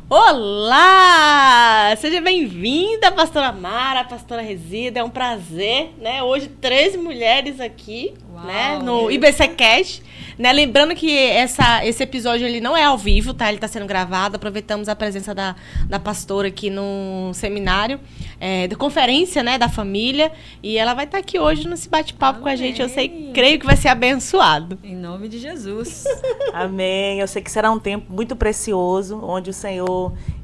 Olá! Seja bem-vinda, pastora Mara, pastora Resida. É um prazer, né? Hoje 13 mulheres aqui, né? No IBCcast, né? Lembrando que esse episódio ele não é ao vivo, tá? Ele está sendo gravado. Aproveitamos a presença da pastora aqui no seminário, da conferência, né? Da família. E ela vai estar aqui hoje nesse bate-papo com a gente. Eu creio que vai ser abençoado. Em nome de Jesus. Amém. Eu sei que será um tempo muito precioso, onde o Senhor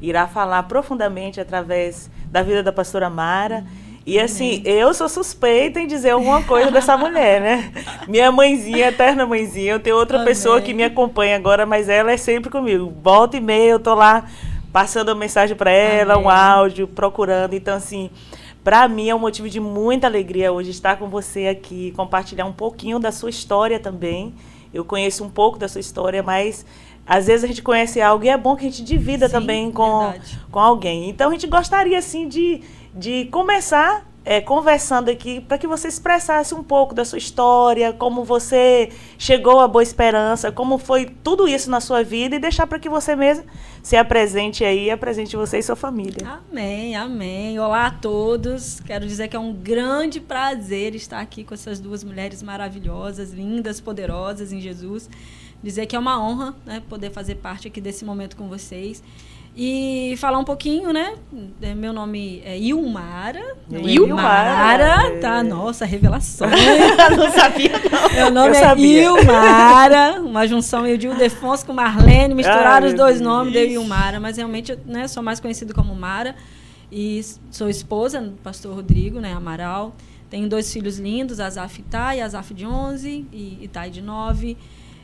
irá falar profundamente através da vida da pastora Mara. E assim, eu sou suspeita em dizer alguma coisa dessa mulher, né? Minha mãezinha, eterna mãezinha. Eu tenho outra pessoa que me acompanha agora, mas ela é sempre comigo. Volta e meia, eu tô lá passando uma mensagem para ela, um áudio, procurando. Então, assim, para mim é um motivo de muita alegria hoje estar com você aqui, compartilhar um pouquinho da sua história também. Eu conheço um pouco da sua história, mas às vezes a gente conhece algo e é bom que a gente divida também com alguém. Então, a gente gostaria, assim, de começar conversando aqui para que você expressasse um pouco da sua história, como você chegou à Boa Esperança, como foi tudo isso na sua vida e deixar para que você mesmo se apresente aí, apresente você e sua família. Amém, amém. Olá a todos. Quero dizer que é um grande prazer estar aqui com essas duas mulheres maravilhosas, lindas, poderosas em Jesus. Dizer que é uma honra, né, poder fazer parte aqui desse momento com vocês. E falar um pouquinho, né? Meu nome é Ilmara. Ilmara, tá? Nossa, revelação. Não sabia, não. Meu nome é Ilmara, uma junção de Ildefonso com Marlene, misturaram os dois nomes, deu Ilmara, mas realmente, né, sou mais conhecida como Mara. E sou esposa do pastor Rodrigo, né, Amaral. Tenho 2 filhos lindos, Azaf e Tai, Azaf de 11 e Tai de 9.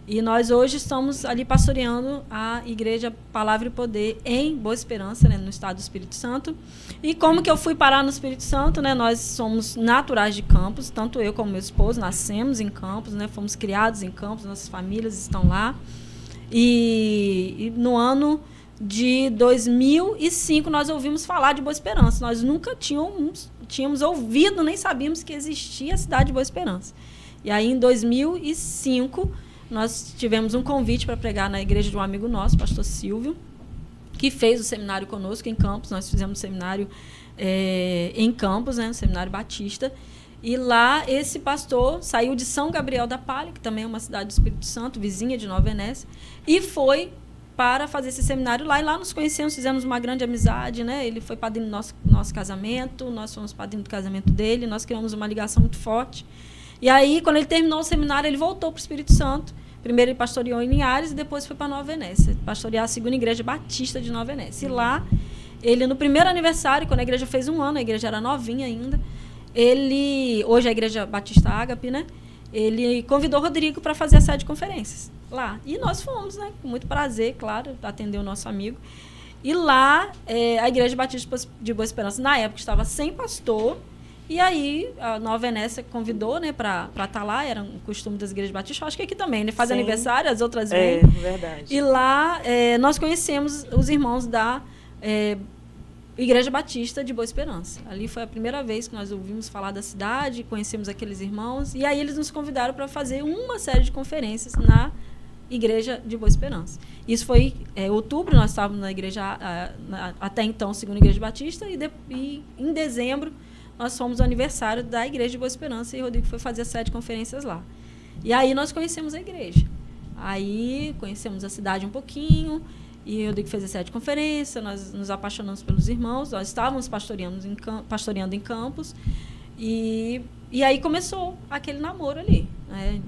E nós hoje estamos ali pastoreando a Igreja Palavra e Poder em Boa Esperança, né, no estado do Espírito Santo. E como que eu fui parar no Espírito Santo, né? Nós somos naturais de Campos, tanto eu como meu esposo, nascemos em Campos, né? Fomos criados em Campos, nossas famílias estão lá. E no ano de 2005 nós ouvimos falar de Boa Esperança. Nós nunca tínhamos ouvido, nem sabíamos que existia a cidade de Boa Esperança. E aí em 2005... nós tivemos um convite para pregar na igreja de um amigo nosso, pastor Silvio, que fez o seminário conosco em Campos. Nós fizemos o seminário em Campos, né, no Seminário Batista. E lá esse pastor saiu de São Gabriel da Palha, que também é uma cidade do Espírito Santo, vizinha de Nova Venécia, e foi para fazer esse seminário lá. E lá nos conhecemos, fizemos uma grande amizade, né? Ele foi padrinho do nosso casamento, nós fomos padrinho do casamento dele, nós criamos uma ligação muito forte. E aí, quando ele terminou o seminário, ele voltou para o Espírito Santo. Primeiro ele pastoreou em Linhares e depois foi para Nova Venécia, pastorear a 2ª Igreja Batista de Nova Venécia. E lá, ele no primeiro aniversário, quando a igreja fez 1 ano, a igreja era novinha ainda, hoje é a Igreja Batista Ágape, né? Ele convidou o Rodrigo para fazer a série de conferências lá. E nós fomos, né? Com muito prazer, claro, atender o nosso amigo. E lá, a Igreja Batista de Boa Esperança, na época, estava sem pastor. E aí, a Nova Venécia convidou, né, para estar lá, era um costume das igrejas batistas, acho que aqui também, né, faz aniversário, as outras vêm. Verdade. E lá, nós conhecemos os irmãos da Igreja Batista de Boa Esperança. Ali foi a primeira vez que nós ouvimos falar da cidade, conhecemos aqueles irmãos, e aí eles nos convidaram para fazer uma série de conferências na Igreja de Boa Esperança. Isso foi em outubro, nós estávamos na igreja, até então, 2ª Igreja Batista, e em dezembro, nós fomos ao aniversário da Igreja de Boa Esperança e o Rodrigo foi fazer a série de conferências lá. E aí nós conhecemos a igreja. Aí conhecemos a cidade um pouquinho, e o Rodrigo fez a série de conferência, nós nos apaixonamos pelos irmãos, nós estávamos pastoreando em Campos, e aí começou aquele namoro ali. Né?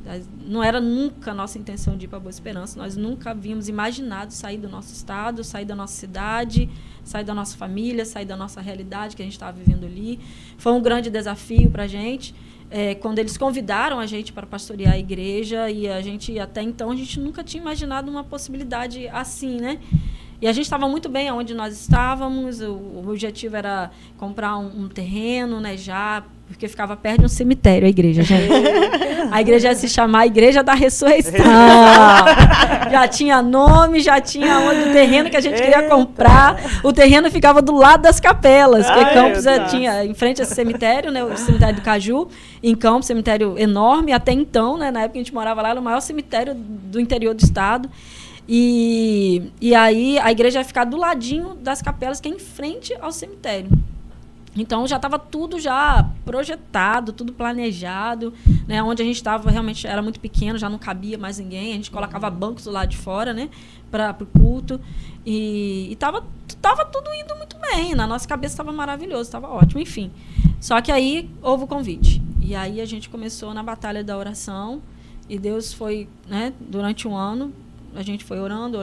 Não era nunca a nossa intenção de ir para Boa Esperança, nós nunca havíamos imaginado sair do nosso estado, sair da nossa cidade, sair da nossa família, sair da nossa realidade que a gente estava vivendo ali. Foi um grande desafio para a gente. Quando eles convidaram a gente para pastorear a igreja, e até então, a gente nunca tinha imaginado uma possibilidade assim, né? E a gente estava muito bem onde nós estávamos, o objetivo era comprar um terreno, né, já, porque ficava perto de um cemitério a igreja, gente. A igreja ia se chamar Igreja da Ressurreição. Já tinha nome, já tinha onde o terreno que a gente queria comprar. O terreno ficava do lado das capelas, porque Campos tinha, em frente a esse cemitério, né, o cemitério do Caju, em Campos, cemitério enorme, até então, né, na época que a gente morava lá, era o maior cemitério do interior do estado. E aí a igreja vai ficar do ladinho das capelas, que é em frente ao cemitério. Então já estava tudo já projetado, tudo planejado, né? Onde a gente estava realmente era muito pequeno, já não cabia mais ninguém. A gente colocava bancos do lado de fora, né? Para o culto. E tava tudo indo muito bem. Na nossa cabeça estava maravilhoso, estava ótimo, enfim. Só que aí houve o convite. E aí a gente começou na batalha da oração. E Deus foi, né? Durante um ano, a gente foi orando.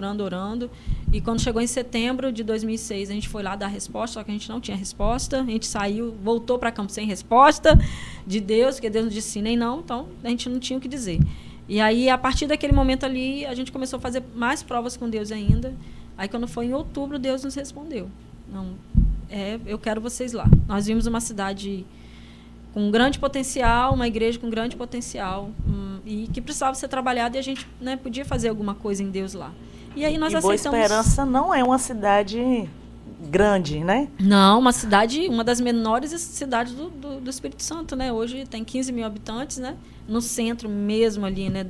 E quando chegou em setembro de 2006, a gente foi lá dar a resposta, só que a gente não tinha resposta. A gente saiu, voltou para campo sem resposta de Deus, porque Deus não disse sim nem não, então a gente não tinha o que dizer. E aí, a partir daquele momento ali, a gente começou a fazer mais provas com Deus ainda. Aí, quando foi em outubro, Deus nos respondeu. Não, eu quero vocês lá. Nós vimos uma cidade com grande potencial, uma igreja com grande potencial, e que precisava ser trabalhada, e a gente, né, podia fazer alguma coisa em Deus lá. E aí nós aceitamos. Boa Esperança não é uma cidade grande, né? Não, uma das menores cidades do Espírito Santo, né? Hoje tem 15 mil habitantes, né? No centro mesmo ali, né?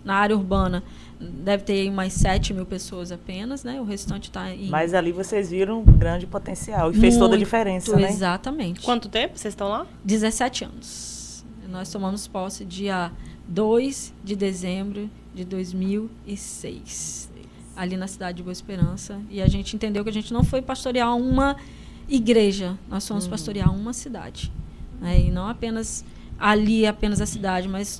Na área urbana, deve ter umas 7 mil pessoas apenas, né? O restante está em... Mas ali vocês viram um grande potencial e fez toda a diferença, né? Exatamente. Quanto tempo vocês estão lá? 17 anos. Nós tomamos posse dia 2 de dezembro de 2006. Ali na cidade de Boa Esperança. E a gente entendeu que a gente não foi pastorear uma igreja, nós fomos pastorear uma cidade. Né? E não apenas a cidade, mas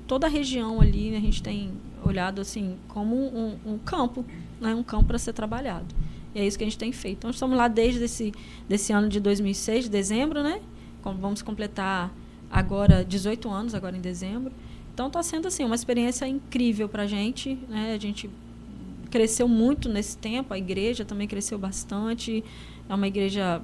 toda a região ali, a gente tem olhado assim como um campo, né? Um campo para ser trabalhado. E é isso que a gente tem feito. Então, estamos lá desde desse ano de 2006, de dezembro, né? Vamos completar agora 18 anos, agora em dezembro. Então, está sendo assim, uma experiência incrível para a gente, né? A gente cresceu muito nesse tempo, a igreja também cresceu bastante, é uma igreja,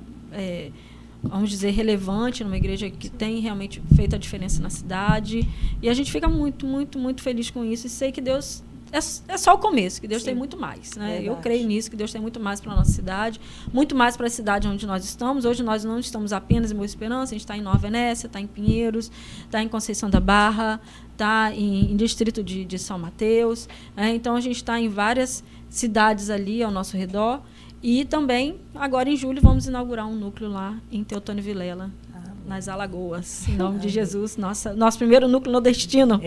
vamos dizer, relevante, uma igreja que tem realmente feito a diferença na cidade, e a gente fica muito, muito, muito feliz com isso, e sei que Deus, é só o começo, que Deus tem muito mais, né? Eu creio nisso, que Deus tem muito mais para a nossa cidade, muito mais para a cidade onde nós estamos. Hoje nós não estamos apenas em Boa Esperança, a gente está em Nova Venécia, está em Pinheiros, está em Conceição da Barra, está em distrito de São Mateus, então a gente está em várias cidades ali ao nosso redor, e também agora em julho vamos inaugurar um núcleo lá em Teotônio Vilela, nas Alagoas, em nome de Jesus, nosso primeiro núcleo nordestino.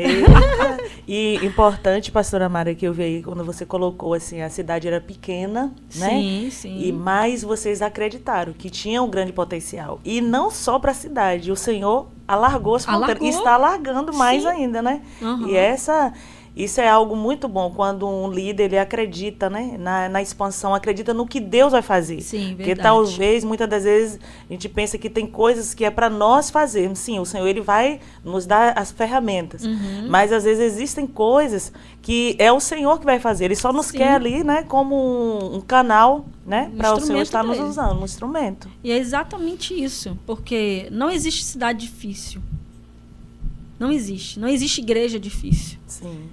E importante, pastora Mara, que eu vi aí quando você colocou assim, a cidade era pequena, né? Sim, sim. E mais vocês acreditaram que tinha um grande potencial. E não só para a cidade, o Senhor alargou as fronteiras e está alargando mais ainda, né? Uhum. E isso é algo muito bom, quando um líder ele acredita, né, na expansão, acredita no que Deus vai fazer. Sim, verdade. Porque talvez, muitas das vezes, a gente pensa que tem coisas que é para nós fazermos. Sim, o Senhor ele vai nos dar as ferramentas. Uhum. Mas, às vezes, existem coisas que é o Senhor que vai fazer. Ele só nos quer ali, né, como um canal, né, para o Senhor estar nos usando, um instrumento. E é exatamente isso, porque não existe cidade difícil. Não existe igreja difícil. Sim.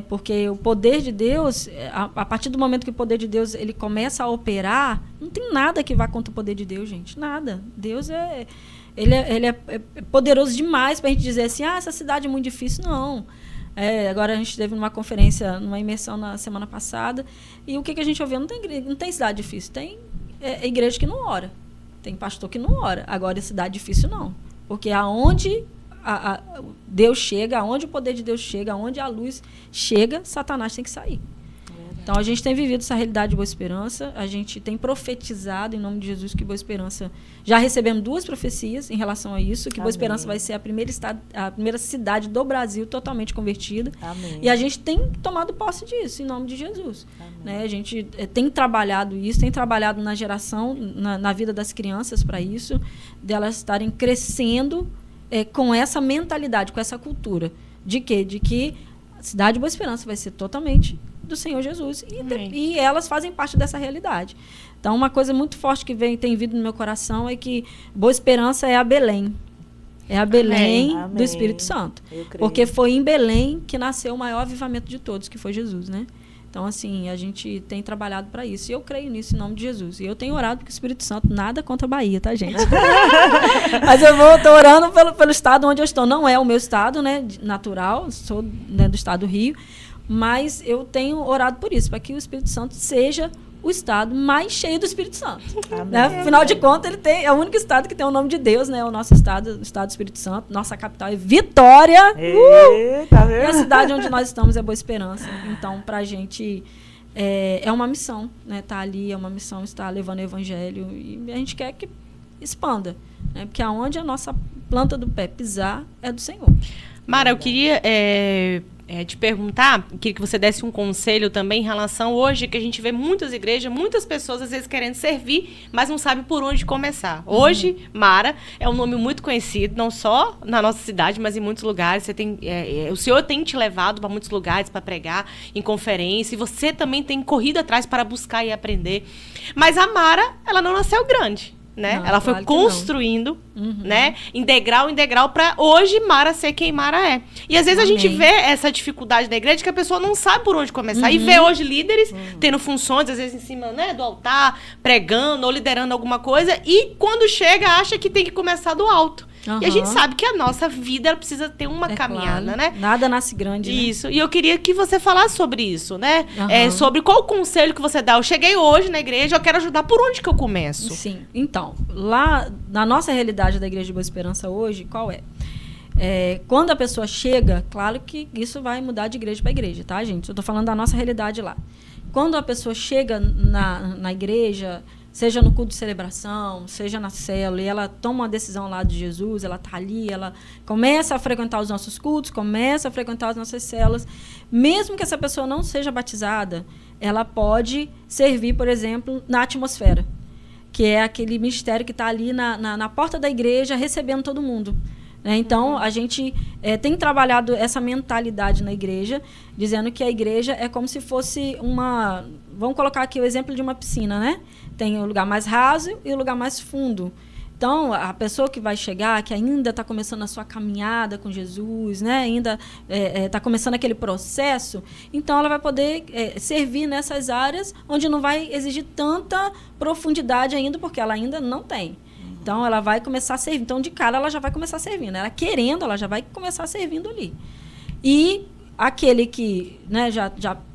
Porque o poder de Deus, a partir do momento que o poder de Deus ele começa a operar, não tem nada que vá contra o poder de Deus, gente. Nada. Deus ele é poderoso demais para a gente dizer assim, essa cidade é muito difícil. Não. Agora a gente teve uma conferência, numa imersão na semana passada, e o que a gente ouviu? Não tem cidade difícil. Tem igreja que não ora. Tem pastor que não ora. Agora, cidade difícil não. Porque aonde Deus chega, aonde o poder de Deus chega, aonde a luz chega, Satanás tem que sair. Então, a gente tem vivido essa realidade de Boa Esperança, a gente tem profetizado em nome de Jesus que Boa Esperança, já recebemos 2 profecias em relação a isso, que Boa Esperança vai ser a primeira cidade do Brasil totalmente convertida. Amém. E a gente tem tomado posse disso, em nome de Jesus. Né? A gente tem trabalhado isso, tem trabalhado na geração, na vida das crianças para isso, delas estarem crescendo com essa mentalidade, com essa cultura. De quê? De que a cidade de Boa Esperança vai ser totalmente do Senhor Jesus. E elas fazem parte dessa realidade. Então, uma coisa muito forte que tem vindo no meu coração é que Boa Esperança é a Belém. É a Belém do Espírito Santo. Porque foi em Belém que nasceu o maior avivamento de todos, que foi Jesus, né? Então, assim, a gente tem trabalhado para isso. E eu creio nisso em nome de Jesus. E eu tenho orado porque o Espírito Santo, nada contra a Bahia, tá, gente? Mas eu estou orando pelo estado onde eu estou. Não é o meu estado, né, natural, sou, né, do estado do Rio. mas eu tenho orado por isso, para que o Espírito Santo seja o estado mais cheio do Espírito Santo. Né? Afinal de contas, é o único estado que tem o nome de Deus, né? O nosso estado, o estado do Espírito Santo. Nossa capital é Vitória. Tá vendo? E a cidade onde nós estamos é Boa Esperança. Então, para a gente, é uma missão, né? Tá ali, é uma missão estar levando o evangelho. E a gente quer que expanda. Né? Porque aonde a nossa planta do pé pisar é do Senhor. Mara, eu queria te perguntar, queria que você desse um conselho também em relação hoje, que a gente vê muitas igrejas, muitas pessoas às vezes querendo servir, mas não sabe por onde começar. Hoje, Mara é um nome muito conhecido, não só na nossa cidade, mas em muitos lugares. Você tem, o Senhor tem te levado para muitos lugares para pregar, em conferência, e você também tem corrido atrás para buscar e aprender. Mas a Mara, ela não nasceu grande. Né? Não, ela foi claro construindo, né? Em degrau para hoje Mara ser quem Mara é. E às vezes a gente vê essa dificuldade da igreja que a pessoa não sabe por onde começar. E vê hoje líderes tendo funções, às vezes em cima, né, do altar, pregando ou liderando alguma coisa. E quando chega, acha que tem que começar do alto. E a gente sabe que a nossa vida ela precisa ter uma caminhada, claro. né? Nada nasce grande, Isso. Né? E eu queria que você falasse sobre isso, né? Sobre qual o conselho que você dá. Eu cheguei hoje na igreja, eu quero ajudar. Por onde que eu começo? Sim. Então, lá na nossa realidade da Igreja de Boa Esperança hoje, qual é? Quando a pessoa chega, claro que isso vai mudar de igreja para igreja, tá, gente? Eu tô falando da nossa realidade lá. Quando a pessoa chega na igreja, seja no culto de celebração, seja na célula, e ela toma uma decisão lá de Jesus, ela está ali, ela começa a frequentar os nossos cultos, começa a frequentar as nossas células, mesmo que essa pessoa não seja batizada, ela pode servir, por exemplo, na atmosfera, que é aquele ministério que está ali na porta da igreja, recebendo todo mundo. Então, a gente tem trabalhado essa mentalidade na igreja, dizendo que a igreja é como se fosse uma... Vamos colocar aqui o exemplo de uma piscina, né? Tem o lugar mais raso e o lugar mais fundo. Então, a pessoa que vai chegar, que ainda está começando a sua caminhada com Jesus, né? Ainda está começando aquele processo, então ela vai poder servir nessas áreas onde não vai exigir tanta profundidade ainda, porque ela ainda não tem. Então, ela vai começar a servir. Então, de cara, ela já vai começar servindo. Ela querendo, ela já vai começar servindo ali. E aquele que, né, já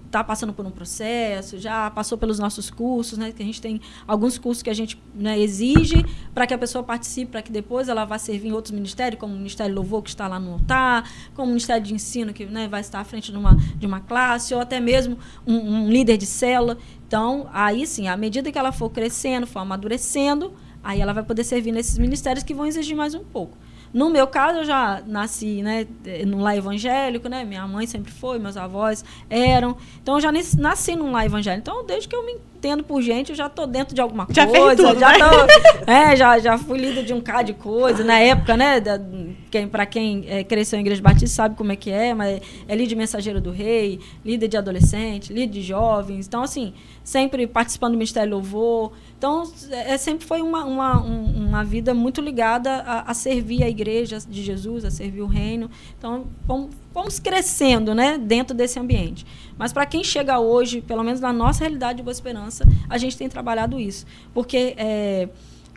está passando por um processo, já passou pelos nossos cursos, né, que a gente tem alguns cursos que a gente, né, exige para que a pessoa participe, para que depois ela vá servir em outros ministérios, como o Ministério Louvor, que está lá no altar, como o Ministério de Ensino, que, né, vai estar à frente de uma classe, ou até mesmo um líder de célula. Então, aí sim, à medida que ela for crescendo, for amadurecendo, aí ela vai poder servir nesses ministérios que vão exigir mais um pouco. No meu caso, eu já nasci, né, num lar evangélico, né? Minha mãe sempre foi, meus avós eram. Então, eu já nasci num lar evangélico. Então, desde que eu me entendo por gente, eu já estou dentro de alguma coisa. Fez tudo, já fui líder de um bocado de coisa. Na época, né, para quem cresceu em igreja batista sabe como é que é, mas é líder de mensageiro do rei, líder de adolescente, líder de jovens. Então, assim, sempre participando do Ministério Louvor. Então, sempre foi uma vida muito ligada a servir a igreja de Jesus, a servir o reino. Então, vamos crescendo, né, dentro desse ambiente. Mas para quem chega hoje, pelo menos na nossa realidade de Boa Esperança, a gente tem trabalhado isso. Porque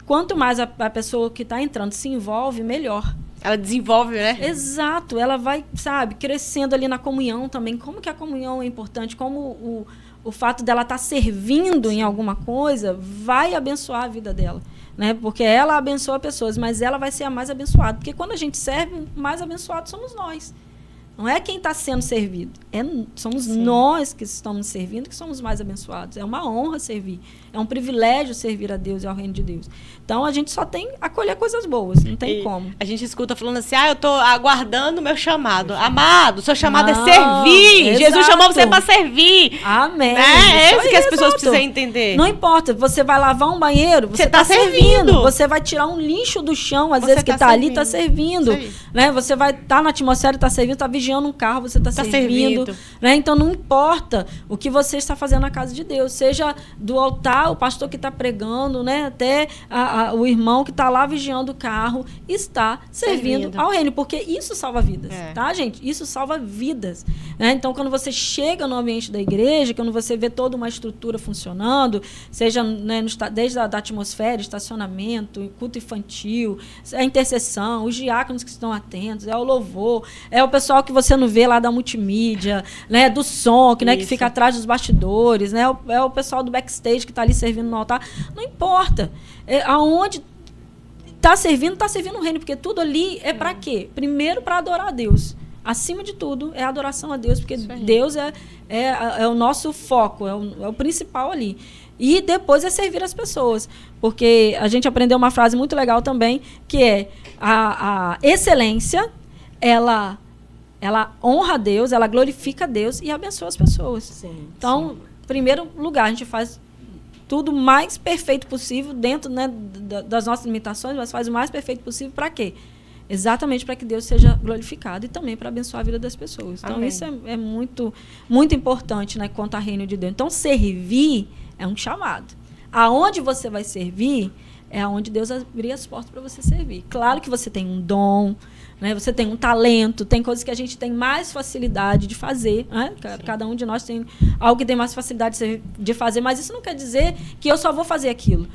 quanto mais a pessoa que está entrando se envolve, melhor. Ela desenvolve, né? Exato. Ela vai, sabe, crescendo ali na comunhão também. Como que a comunhão é importante, como o fato dela estar servindo em alguma coisa vai abençoar a vida dela, né? Porque ela abençoa pessoas, mas ela vai ser a mais abençoada. Porque quando a gente serve, mais abençoados somos nós. Não é quem está sendo servido. Somos nós que estamos servindo que somos mais abençoados. É uma honra servir. É um privilégio servir a Deus e ao reino de Deus. Então, a gente só tem a colher coisas boas. Não tem como. A gente escuta falando assim, eu estou aguardando o meu chamado. Amado, seu chamado é servir. Exato. Jesus chamou você para servir. Amém. É isso que as pessoas precisam entender. Não importa. Você vai lavar um banheiro, você está servindo. Você vai tirar um lixo do chão, às vezes que está ali, está servindo. Né? Você vai estar na atmosfera, está servindo, está vigiando um carro, você está servindo. Né? Então, não importa o que você está fazendo na casa de Deus. Seja do altar, o pastor que está pregando, né? Até o irmão que está lá vigiando o carro, está servindo ao reino. Porque isso salva vidas. Tá, gente? Isso salva vidas. Né? Então, quando você chega no ambiente da igreja, quando você vê toda uma estrutura funcionando, seja, né, desde a atmosfera, estacionamento, culto infantil, a intercessão, os diáconos que estão atentos, é o louvor, é o pessoal que você não vê lá da multimídia, né, do som, que, né, que fica atrás dos bastidores, né, é o pessoal do backstage que está ali servindo no altar. Não importa. Aonde está servindo o reino, porque tudo ali é para quê? Primeiro, para adorar a Deus. Acima de tudo, é a adoração a Deus, porque Deus é o nosso foco, é o principal ali. E depois é servir as pessoas. Porque a gente aprendeu uma frase muito legal também, que é a excelência, ela honra a Deus, ela glorifica a Deus e abençoa as pessoas. Sim, então, em primeiro lugar, a gente faz tudo o mais perfeito possível, dentro, né, das nossas limitações, mas faz o mais perfeito possível para quê? Exatamente para que Deus seja glorificado e também para abençoar a vida das pessoas. Então, isso é muito, muito importante, né, quanto ao reino de Deus. Então, servir é um chamado. Aonde você vai servir é aonde Deus abrir as portas para você servir. Claro que você tem um dom, né, você tem um talento, tem coisas que a gente tem mais facilidade de fazer. Né? Cada um de nós tem algo que tem mais facilidade de fazer, mas isso não quer dizer que eu só vou fazer aquilo.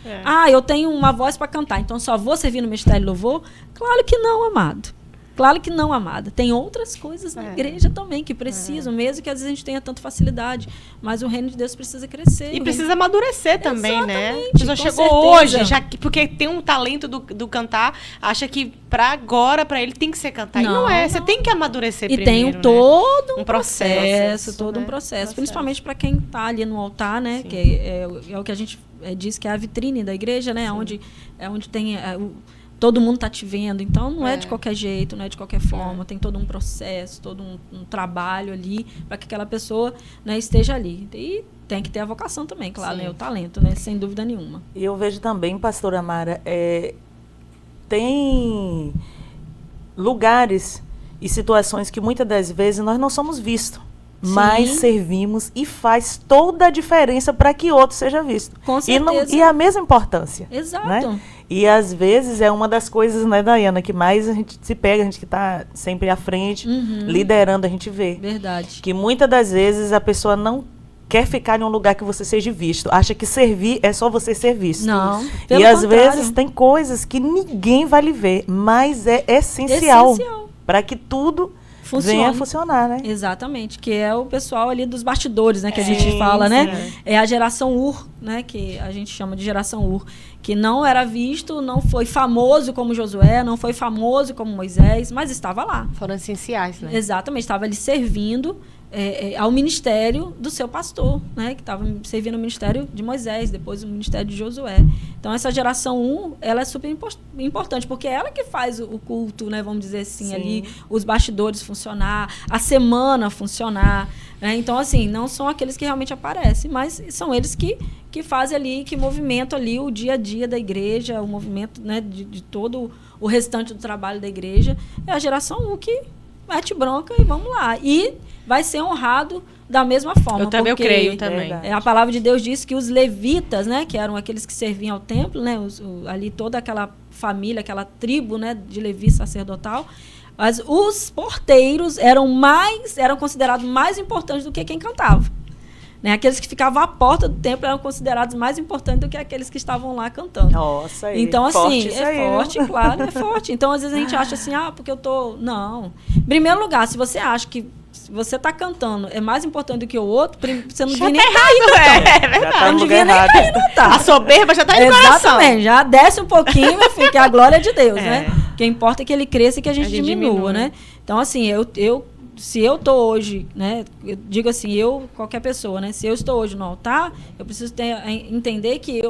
Eu tenho uma voz para cantar, então só vou servir no Ministério de Louvor? Claro que não, amado. Claro que não, amada. Tem outras coisas na igreja também que precisam, mesmo que às vezes a gente tenha tanta facilidade. Mas o reino de Deus precisa crescer. E precisa amadurecer também, né? A pessoa chegou certeza. hoje, porque tem um talento do cantar, acha que para ele tem que ser cantar. Não, e não é. Você tem que amadurecer e primeiro, tem todo um processo. Todo um processo. Principalmente para quem está ali no altar, né? Sim. Que é o que a gente diz que é a vitrine da igreja, né? Onde tem... todo mundo está te vendo, então não é de qualquer jeito, não é de qualquer forma, tem todo um processo, todo um trabalho ali para que aquela pessoa, né, esteja ali. E tem que ter a vocação também, claro, né, o talento, né, sem dúvida nenhuma. E eu vejo também, pastora Mara, tem lugares e situações que muitas das vezes nós não somos vistos, mas servimos e faz toda a diferença para que outro seja visto. Com certeza. E a mesma importância. Exato. Né? E às vezes é uma das coisas, né, Dayana, que mais a gente se pega, a gente que está sempre à frente, liderando, a gente vê. Verdade. Que muitas das vezes a pessoa não quer ficar em um lugar que você seja visto. Acha que servir é só você ser visto. Não, e às vezes tem coisas que ninguém vai lhe ver, mas é essencial para que tudo venha a funcionar, né? Exatamente, que é o pessoal ali dos bastidores, né, que a gente fala, né? É a geração Ur, né, que a gente chama de geração Ur, que não era visto, não foi famoso como Josué, não foi famoso como Moisés, mas estava lá. Foram essenciais, né? Exatamente, estava ali servindo ao ministério do seu pastor, né, que estava servindo o ministério de Moisés, depois o ministério de Josué. Então, essa geração 1, ela é super importante, porque é ela que faz o culto, né, vamos dizer assim, ali, os bastidores funcionar, a semana funcionar. Né? Então, assim, não são aqueles que realmente aparecem, mas são eles que fazem ali, que movimentam ali o dia a dia da igreja, o movimento, né, de todo o restante do trabalho da igreja. É a geração 1 que mete bronca e vamos lá. E vai ser honrado da mesma forma. Eu creio também. A palavra de Deus diz que os levitas, né, que eram aqueles que serviam ao templo, né, ali toda aquela família, aquela tribo, né, de Levi sacerdotal, mas os porteiros eram considerados mais importantes do que quem cantava. Né? Aqueles que ficavam à porta do templo eram considerados mais importantes do que aqueles que estavam lá cantando. Nossa, então, assim, forte, claro, é forte. Então, às vezes a gente acha assim, porque eu tô... Não. Em primeiro lugar, se você acha que você está cantando é mais importante do que o outro, você não devia nem estar aí cantando. É verdade. Não devia nem estar aí, não tá. A soberba já está aí no coração. Exatamente. Já desce um pouquinho, meu filho, que é a glória de Deus, né? O que importa é que ele cresça e que a gente diminua, né? Então, assim, se eu estou hoje, né? Eu digo assim, qualquer pessoa, né? Se eu estou hoje no altar, eu preciso entender que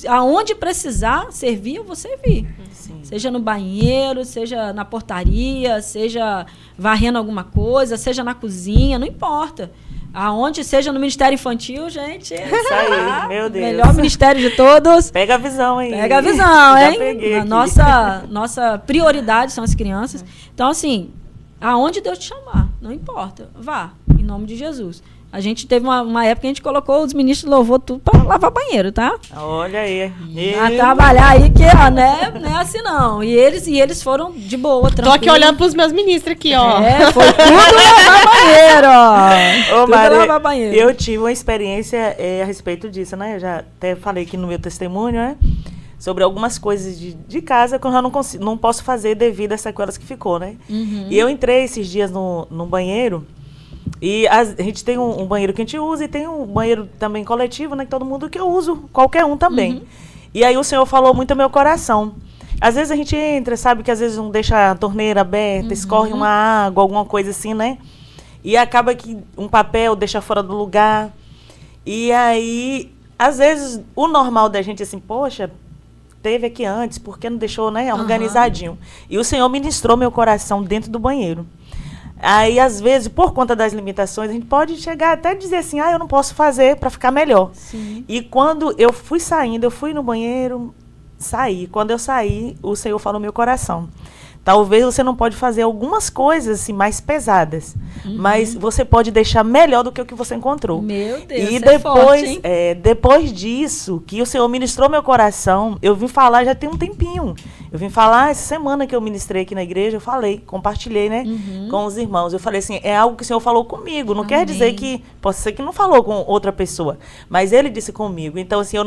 aonde precisar servir, eu vou servir. Sim. Seja no banheiro, seja na portaria, seja varrendo alguma coisa, seja na cozinha, não importa. Aonde seja no Ministério Infantil, gente. Isso aí, meu Deus. Melhor ministério de todos. Pega a visão aí. Pega a visão, hein? Peguei Nossa prioridade são as crianças. Então, assim, aonde Deus te chamar, não importa. Vá, em nome de Jesus. A gente teve uma época que a gente colocou os ministros de louvor tudo para lavar banheiro, tá? Olha aí. A trabalhar aí que, não é assim não. E eles foram de boa, tranquilo. Tô aqui olhando pros meus ministros aqui, ó. Foi tudo lavar banheiro, ó. Ô, Maria, lavar banheiro. Eu tive uma experiência a respeito disso, né? Eu já até falei aqui no meu testemunho, né? sobre algumas coisas de casa que eu já não posso fazer devido às sequelas que ficou, né? E eu entrei esses dias no banheiro, e a gente tem um banheiro que a gente usa e tem um banheiro também coletivo, né? Que todo mundo que eu uso, qualquer um também. E aí o Senhor falou muito ao meu coração. Às vezes a gente entra, sabe que às vezes não deixa a torneira aberta, escorre uma água, alguma coisa assim, né? E acaba que um papel deixa fora do lugar. E aí, às vezes, o normal da gente assim, poxa, teve aqui antes, por que não deixou, né, organizadinho? E o Senhor ministrou meu coração dentro do banheiro. Aí, às vezes, por conta das limitações, a gente pode chegar até dizer assim, eu não posso fazer para ficar melhor. Sim. E quando eu fui saindo, eu fui no banheiro, saí. Quando eu saí, o Senhor falou no meu coração. Talvez você não pode fazer algumas coisas assim, mais pesadas, mas você pode deixar melhor do que o que você encontrou. Meu Deus, e depois, forte, depois disso, que o Senhor ministrou meu coração, eu vim falar já tem um tempinho. Eu vim falar essa semana que eu ministrei aqui na igreja, eu falei, compartilhei, né, com os irmãos. Eu falei assim, é algo que o Senhor falou comigo. Não quer dizer que, pode ser que não falou com outra pessoa, mas Ele disse comigo. Então, assim, eu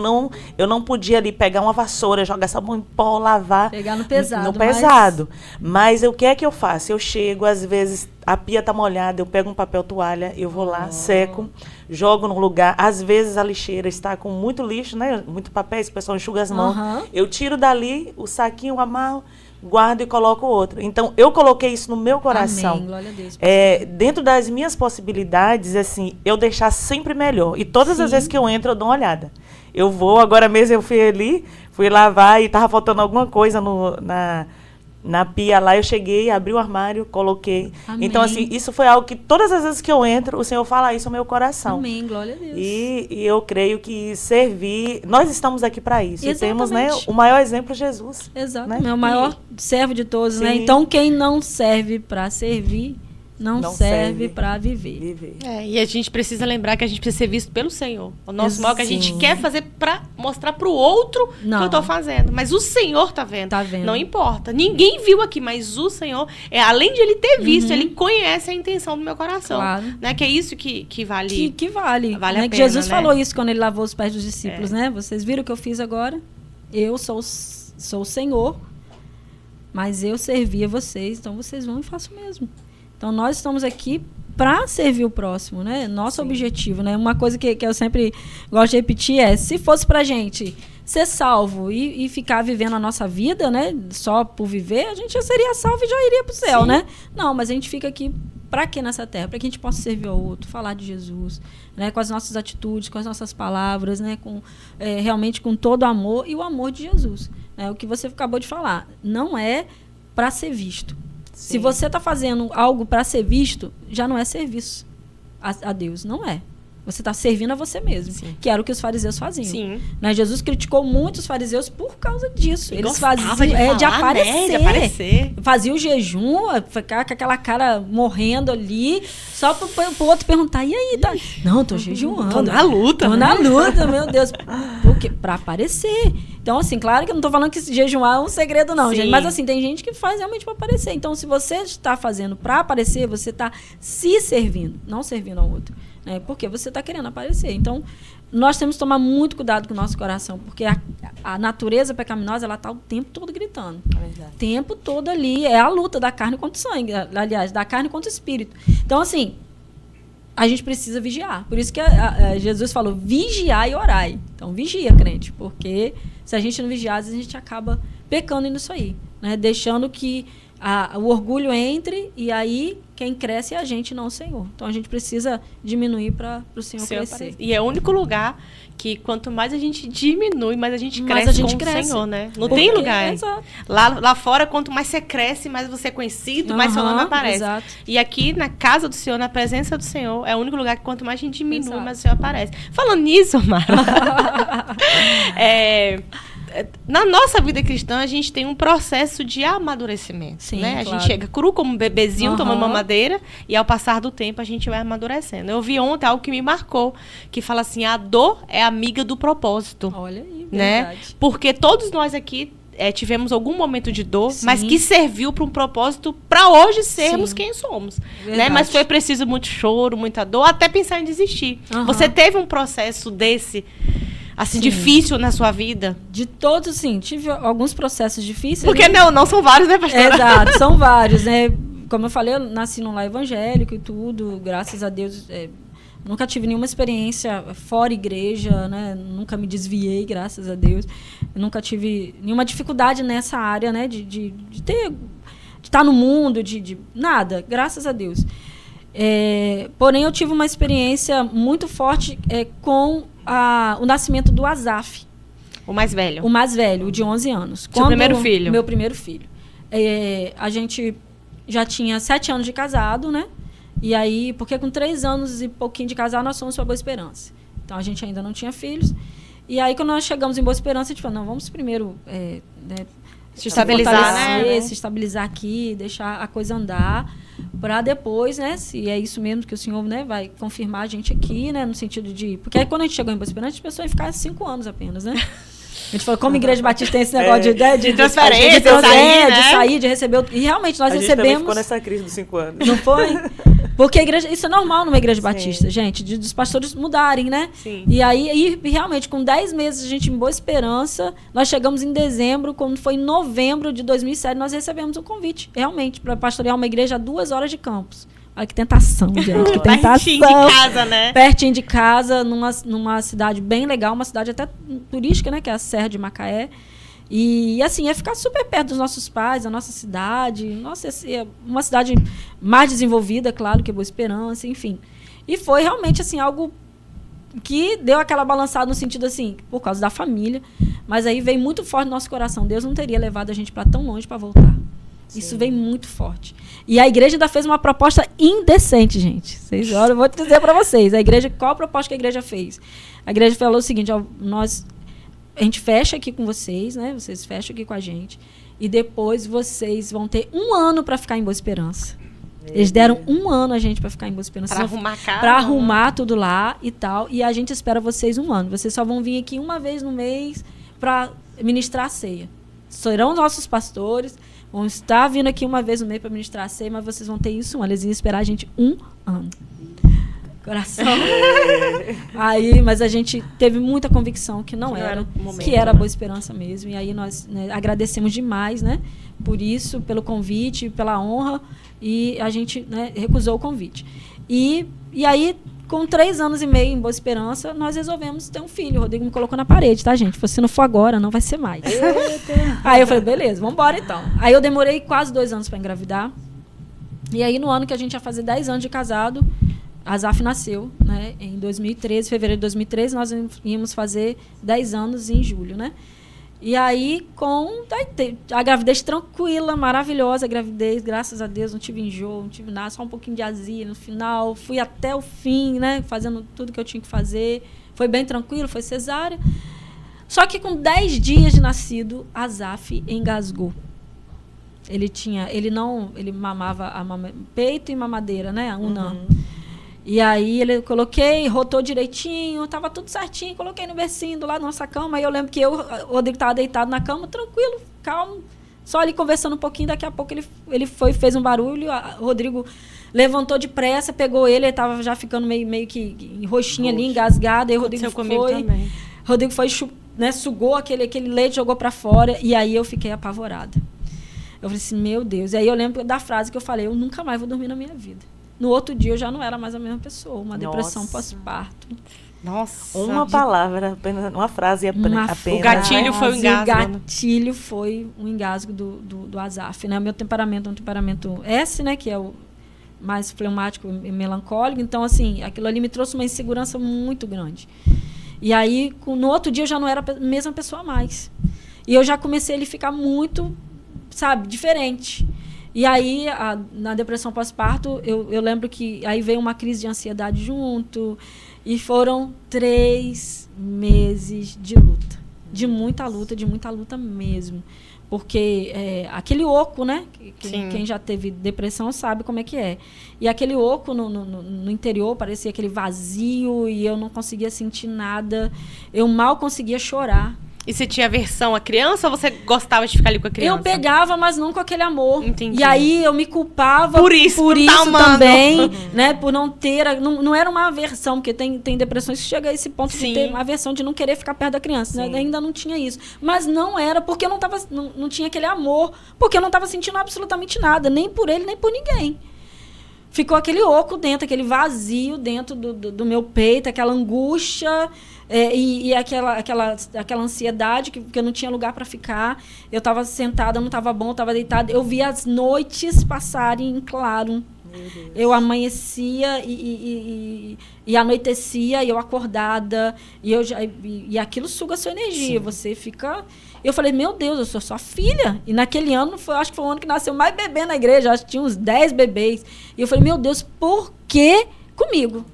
não podia ali pegar uma vassoura, jogar sabão em pó, lavar. Pegar no pesado. No pesado. Mas o que é que eu faço? Eu chego, às vezes, a pia tá molhada, eu pego um papel toalha, eu vou lá, seco, jogo no lugar. Às vezes a lixeira está com muito lixo, né? Muito papel, o pessoal enxuga as mãos. Eu tiro dali o saquinho, amarro, guardo e coloco outro. Então, eu coloquei isso no meu coração. Amém, glória a Deus. Dentro das minhas possibilidades, assim, eu deixar sempre melhor. E todas as vezes que eu entro, eu dou uma olhada. Eu vou, agora mesmo eu fui ali, fui lavar e estava faltando alguma coisa na pia lá, eu cheguei, abri o armário, coloquei. Amém. Então, assim, isso foi algo que todas as vezes que eu entro, o Senhor fala isso no meu coração. Amém, glória a Deus. E eu creio que servir, nós estamos aqui para isso. Exatamente. Temos, né, o maior exemplo, Jesus. Exatamente, né? o maior servo de todos, né? Então, quem não serve para servir, não serve para viver. E a gente precisa lembrar que a gente precisa ser visto pelo Senhor. O nosso maior que a gente quer fazer para mostrar para o outro que eu estou fazendo. Mas o Senhor está vendo. Tá vendo. Não importa. Ninguém viu aqui, mas o Senhor, além de Ele ter visto, Ele conhece a intenção do meu coração. Claro. Né? Que é isso que vale. Que vale. Vale né? a Que pena, Jesus né? falou isso quando Ele lavou os pés dos discípulos, né? Vocês viram o que eu fiz agora? Eu sou o Senhor, mas eu servi a vocês, então vocês vão e façam o mesmo. Então, nós estamos aqui para servir o próximo, né? Nosso objetivo, né? Uma coisa que eu sempre gosto de repetir é, se fosse pra gente ser salvo e ficar vivendo a nossa vida, né? Só por viver, a gente já seria salvo e já iria pro céu, né? Não, mas a gente fica aqui para quê nessa terra? Para que a gente possa servir ao outro, falar de Jesus, né? Com as nossas atitudes, com as nossas palavras, né? Realmente com todo o amor e o amor de Jesus. Né? O que você acabou de falar, não é para ser visto. Se você está fazendo algo para ser visto, já não é serviço a Deus, não é. Você está servindo a você mesmo, que era o que os fariseus faziam. Sim. Né? Jesus criticou muito os fariseus por causa disso. Eles faziam de aparecer. De aparecer. Faziam o jejum, ficar com aquela cara morrendo ali, só para o outro perguntar, e aí? Tá? Não, tô jejuando. Tô na luta. Tô na luta, meu Deus. Por quê? Para aparecer. Então, assim, claro que eu não tô falando que jejuar é um segredo, não, gente. Mas, assim, tem gente que faz realmente para aparecer. Então, se você está fazendo para aparecer, você está se servindo, não servindo ao outro. Né? Porque você está querendo aparecer. Então, nós temos que tomar muito cuidado com o nosso coração, porque a natureza pecaminosa, ela está o tempo todo gritando. O tempo todo ali. É a luta da carne contra o sangue. Aliás, da carne contra o espírito. Então, assim, a gente precisa vigiar. Por isso que Jesus falou, vigiar e orai. Então, vigia, crente, porque se a gente não vigiar, às vezes a gente acaba pecando nisso aí, né? Deixando que o orgulho entre, e aí quem cresce é a gente, não o Senhor. Então, a gente precisa diminuir para o Senhor crescer. E é o único lugar que, quanto mais a gente diminui, mais a gente cresce com o Senhor, né? Não tem lugar. Lá fora, quanto mais você cresce, mais você é conhecido, mais seu nome aparece. Exato. E aqui, na casa do Senhor, na presença do Senhor, é o único lugar que, quanto mais a gente diminui, mais o Senhor aparece. Falando nisso, Mara, na nossa vida cristã, a gente tem um processo de amadurecimento. Sim, né? A claro. gente chega cru como um bebezinho, tomando mamadeira, e ao passar do tempo a gente vai amadurecendo. Eu vi ontem algo que me marcou, que fala assim, a dor é amiga do propósito. Olha aí, verdade. Né? Porque todos nós aqui tivemos algum momento de dor, mas que serviu para um propósito para hoje sermos quem somos. Né? Mas foi preciso muito choro, muita dor, até pensar em desistir. Você teve um processo desse assim, difícil na sua vida? De todos, sim. Tive alguns processos difíceis. Porque não são vários, né, pastora? Exato, são vários, né? Como eu falei, eu nasci num lar evangélico e tudo, graças a Deus. Nunca tive nenhuma experiência fora igreja, né? Nunca me desviei, graças a Deus. Eu nunca tive nenhuma dificuldade nessa área, né? De estar no mundo, de nada, graças a Deus. Porém, eu tive uma experiência muito forte com o nascimento do Azaf. O mais velho. O mais velho, o de 11 anos. Seu primeiro filho? Meu primeiro filho. A gente já tinha 7 anos de casado, né? E aí, porque com 3 anos e pouquinho de casado, nós fomos para Boa Esperança. Então, a gente ainda não tinha filhos. E aí, quando nós chegamos em Boa Esperança, a gente falou, não, vamos primeiro se estabilizar, né? Se estabilizar aqui, deixar a coisa andar, para depois, né, se é isso mesmo que o senhor, né, vai confirmar a gente aqui, né, no sentido de... Porque aí, quando a gente chegou em Boa Esperança, as pessoas iam ficar 5 anos apenas, né? A gente falou, como Igreja Batista tem esse negócio de transferência, de sair, de receber... E realmente nós recebemos... A gente também ficou nessa crise dos 5 anos. Não foi? Porque a igreja, isso é normal numa igreja batista, gente, dos pastores mudarem, né? Sim. E aí, realmente, com 10 meses, a gente em Boa Esperança, nós chegamos em dezembro, quando foi em novembro de 2007, nós recebemos um convite, realmente, para pastorear uma igreja a 2 horas de campus. Olha que tentação, gente, que tentação. Pertinho de casa, né? Pertinho de casa, numa cidade bem legal, uma cidade até turística, né? Que é a Serra de Macaé. E, assim, ia ficar super perto dos nossos pais, da nossa cidade. Nossa, uma cidade mais desenvolvida, claro, que Boa Esperança, enfim. E foi realmente, assim, algo que deu aquela balançada no sentido, assim, por causa da família. Mas aí veio muito forte no nosso coração. Deus não teria levado a gente para tão longe para voltar. Sim. Isso veio muito forte. E a igreja ainda fez uma proposta indecente, gente. Vocês olham, eu vou te dizer para vocês. Qual a proposta que a igreja fez? A igreja falou o seguinte, ó, a gente fecha aqui com vocês, né? Vocês fecham aqui com a gente. E depois vocês vão ter 1 ano para ficar em Boa Esperança. Eles deram 1 ano a gente para ficar em Boa Esperança. Para arrumar a casa. Para arrumar tudo lá e tal. E a gente espera vocês 1 ano. Vocês só vão vir aqui uma vez no mês para ministrar a ceia. Serão nossos pastores. Vão estar vindo aqui uma vez no mês para ministrar a ceia, mas vocês vão ter isso 1 ano. Eles iam esperar a gente 1 ano. Coração. Aí, mas a gente teve muita convicção que não era o momento, que era Boa Esperança mesmo. E aí nós, né, agradecemos demais, né, por isso, pelo convite, pela honra. E a gente, né, recusou o convite. E aí, com 3 anos e meio em Boa Esperança, nós resolvemos ter um filho. O Rodrigo me colocou na parede, tá, gente? Se não for agora, não vai ser mais. Aí eu falei, beleza, vamos embora então. Aí eu demorei quase 2 anos para engravidar. E aí, no ano que a gente ia fazer 10 anos de casado, a Azaf nasceu, né, em 2013, fevereiro de 2013, nós íamos fazer 10 anos em julho, né? E aí, a gravidez tranquila, maravilhosa, a gravidez, graças a Deus, não tive enjoo, não tive nada, só um pouquinho de azia no final, fui até o fim, né, fazendo tudo que eu tinha que fazer, foi bem tranquilo, foi cesárea. Só que com 10 dias de nascido, a Azaf engasgou. Ele mamava peito e mamadeira, né, unã. E aí rotou direitinho, tava tudo certinho, coloquei no bercinho do lado da nossa cama. Aí eu lembro que o Rodrigo tava deitado na cama, tranquilo, calmo, só ali conversando um pouquinho. Daqui a pouco ele fez um barulho, o Rodrigo levantou depressa, pegou ele tava já ficando meio que roxinho ali, engasgado. Aí o Rodrigo foi, né, sugou aquele leite, jogou para fora, e aí eu fiquei apavorada. Eu falei assim, meu Deus. E aí eu lembro da frase que eu falei, eu nunca mais vou dormir na minha vida. No outro dia eu já não era mais a mesma pessoa, uma depressão pós-parto. Nossa. Uma palavra, apenas uma frase apenas. O gatilho foi o engasgo. O gatilho foi o engasgo do Azaf, né? O meu temperamento é um temperamento S, né? Que é o mais fleumático e melancólico. Então, assim, aquilo ali me trouxe uma insegurança muito grande. E aí, no outro dia eu já não era a mesma pessoa mais. E eu já comecei a ele ficar muito, sabe, diferente. E aí, na depressão pós-parto, eu lembro que aí veio uma crise de ansiedade junto. E foram 3 meses de luta. De muita luta mesmo. Porque aquele oco, né? Quem já teve depressão sabe como é que é. E aquele oco no interior parecia aquele vazio e eu não conseguia sentir nada. Eu mal conseguia chorar. E você tinha aversão à criança ou você gostava de ficar ali com a criança? Eu pegava, mas não com aquele amor. Entendi. E aí eu me culpava por isso também, né? Por não ter... Não era uma aversão, porque tem depressões que chegam a esse ponto de ter uma aversão de não querer ficar perto da criança. Né? Ainda não tinha isso. Mas não era porque eu não tinha aquele amor, porque eu não estava sentindo absolutamente nada, nem por ele, nem por ninguém. Ficou aquele oco dentro, aquele vazio dentro do meu peito, aquela angústia... e aquela ansiedade que eu não tinha lugar para ficar. Eu estava sentada, não estava bom, estava deitada. Eu via as noites passarem em claro. Eu amanhecia e anoitecia, e eu acordada. E aquilo suga a sua energia. Sim. Você fica... Eu falei, meu Deus, eu sou sua filha. E naquele ano, acho que foi o ano que nasceu mais bebê na igreja. Acho que tinha uns 10 bebês. E eu falei, meu Deus, por que comigo?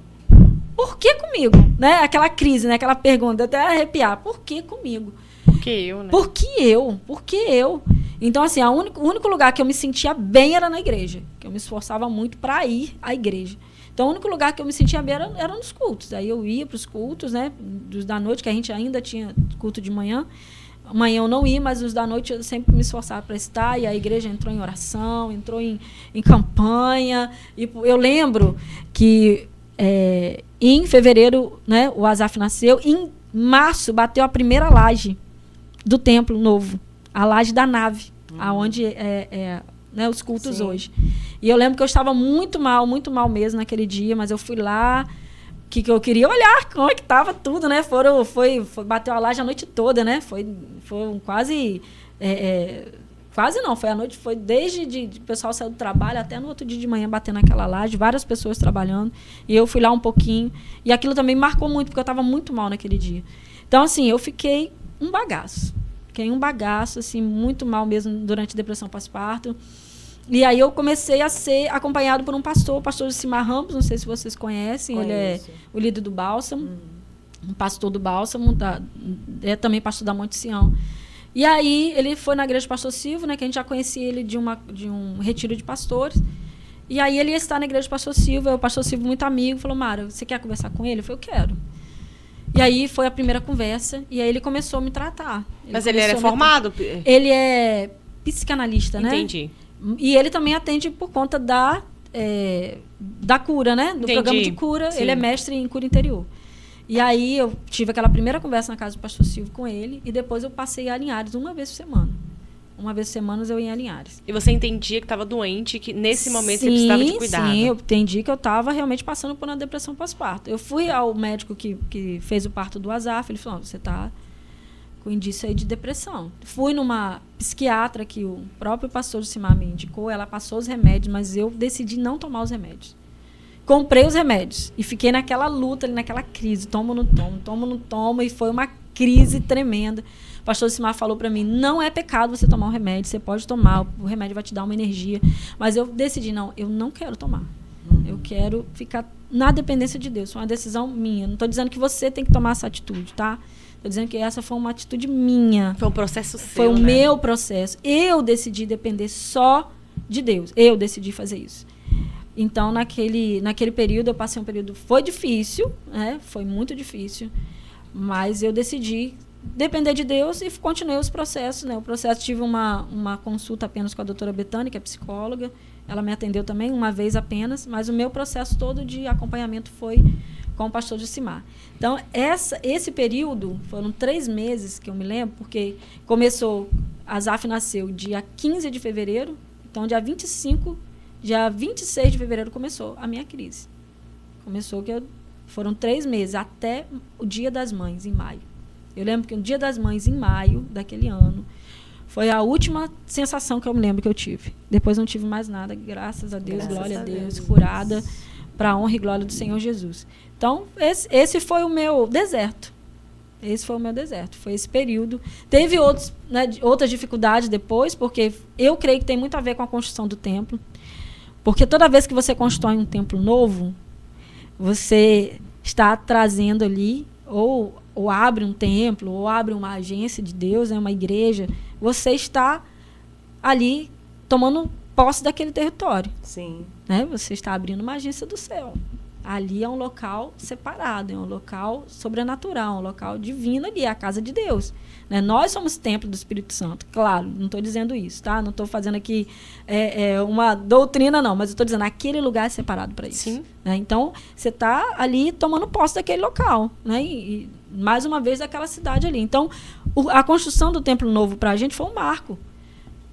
Por que comigo? Né? Aquela crise, né? Aquela pergunta, até arrepiar. Por que comigo? Por que eu, né? Por que eu? Por que eu? Então, assim, o único lugar que eu me sentia bem era na igreja. Que eu me esforçava muito para ir à igreja. Então, o único lugar que eu me sentia bem era nos cultos. Aí eu ia para os cultos, né? Dos da noite, que a gente ainda tinha culto de manhã. Amanhã eu não ia, mas os da noite eu sempre me esforçava para estar. E a igreja entrou em oração, entrou em campanha. E eu lembro que... em fevereiro, né, o Azaf nasceu. Em março, bateu a primeira laje do templo novo. A laje da nave, aonde né, os cultos Sim. hoje. E eu lembro que eu estava muito mal mesmo naquele dia, mas eu fui lá, que eu queria olhar como é que estava tudo, né? Bateu a laje a noite toda, né? Foi quase... Quase não, foi a noite, foi desde o pessoal sair do trabalho até no outro dia de manhã batendo naquela laje, várias pessoas trabalhando, e eu fui lá um pouquinho, e aquilo também me marcou muito, porque eu estava muito mal naquele dia. Então, assim, eu fiquei um bagaço, assim, muito mal mesmo durante a depressão pós-parto, e aí eu comecei a ser acompanhado por um pastor, o pastor Josimar Ramos, não sei se vocês conhecem, ele é o líder do Bálsamo, um pastor do Bálsamo, é também pastor da Monte Sião. E aí ele foi na igreja do pastor Silvio, né, que a gente já conhecia ele de um retiro de pastores. E aí ele ia estar na igreja do pastor Silvio, o pastor Silvio, muito amigo, falou, Mara, você quer conversar com ele? Eu falei, eu quero. E aí foi a primeira conversa, e aí ele começou a me tratar. Mas ele era formado? Ele é psicanalista, né? Entendi. E ele também atende por conta da cura, né? Do programa de cura. Sim. Ele é mestre em cura interior. E aí eu tive aquela primeira conversa na casa do pastor Silvio com ele, e depois eu passei a Linhares uma vez por semana. Uma vez por semana eu ia a Linhares. E você entendia que estava doente, que nesse momento você precisava de cuidado? Sim, eu entendi que eu estava realmente passando por uma depressão pós-parto. Eu fui ao médico que fez o parto do Azaf, ele falou, você está com indício aí de depressão. Fui numa psiquiatra que o próprio pastor Josimar me indicou, ela passou os remédios, mas eu decidi não tomar os remédios. Comprei os remédios e fiquei naquela luta, naquela crise. Tomo, não tomo. E foi uma crise tremenda. O pastor Josimar falou para mim, não é pecado você tomar um remédio. Você pode tomar, o remédio vai te dar uma energia. Mas eu decidi, não, eu não quero tomar. Eu quero ficar na dependência de Deus. Foi uma decisão minha. Não estou dizendo que você tem que tomar essa atitude, tá? Estou dizendo que essa foi uma atitude minha. Foi um processo seu, Foi o meu processo. Eu decidi depender só de Deus. Eu decidi fazer isso. Então, naquele período, eu passei um período... Foi difícil, né? Foi muito difícil. Mas eu decidi depender de Deus e continuei os processos, né? O processo, tive uma consulta apenas com a doutora Betânia, que é psicóloga. Ela me atendeu também, uma vez apenas. Mas o meu processo todo de acompanhamento foi com o pastor Josimar. Então, esse período, foram 3 meses que eu me lembro, porque começou... A Azaf nasceu dia 15 de fevereiro. Então, dia 25... Dia 26 de fevereiro começou a minha crise. Começou foram 3 meses, até o Dia das Mães, em maio. Eu lembro que o Dia das Mães, em maio daquele ano, foi a última sensação que eu me lembro que eu tive. Depois não tive mais nada, graças a Deus, glória a Deus, curada, para a honra e glória do Senhor Jesus. Então, esse foi o meu deserto. Esse foi o meu deserto, foi esse período. Teve outras dificuldades depois, porque eu creio que tem muito a ver com a construção do templo. Porque toda vez que você constrói um templo novo, você está trazendo ali, ou abre um templo, ou abre uma agência de Deus, né, uma igreja, você está ali tomando posse daquele território. Sim. Né? Você está abrindo uma agência do céu. ali é um local separado, é um local sobrenatural, um local divino ali, é a casa de Deus. Né? Nós somos templo do Espírito Santo, claro, não estou dizendo isso, tá? Não estou fazendo aqui uma doutrina, não, mas eu estou dizendo, aquele lugar é separado para isso. Sim. Né? Então, você está ali tomando posse daquele local, né? E mais uma vez, daquela cidade ali. Então, a construção do Templo Novo para a gente foi um marco.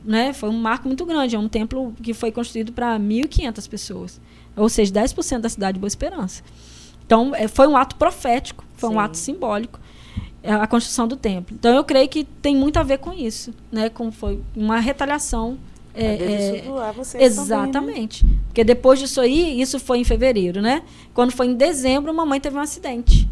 Né? Foi um marco muito grande. É um templo que foi construído para 1.500 pessoas. Ou seja, 10% da cidade de Boa Esperança. Então, foi um ato profético, foi um ato simbólico, a construção do templo. Então, eu creio que tem muito a ver com isso. Né? Foi uma retaliação. Exatamente. Também, né? Porque depois disso aí, isso foi em fevereiro. Né? Quando foi em dezembro, mamãe teve um acidente.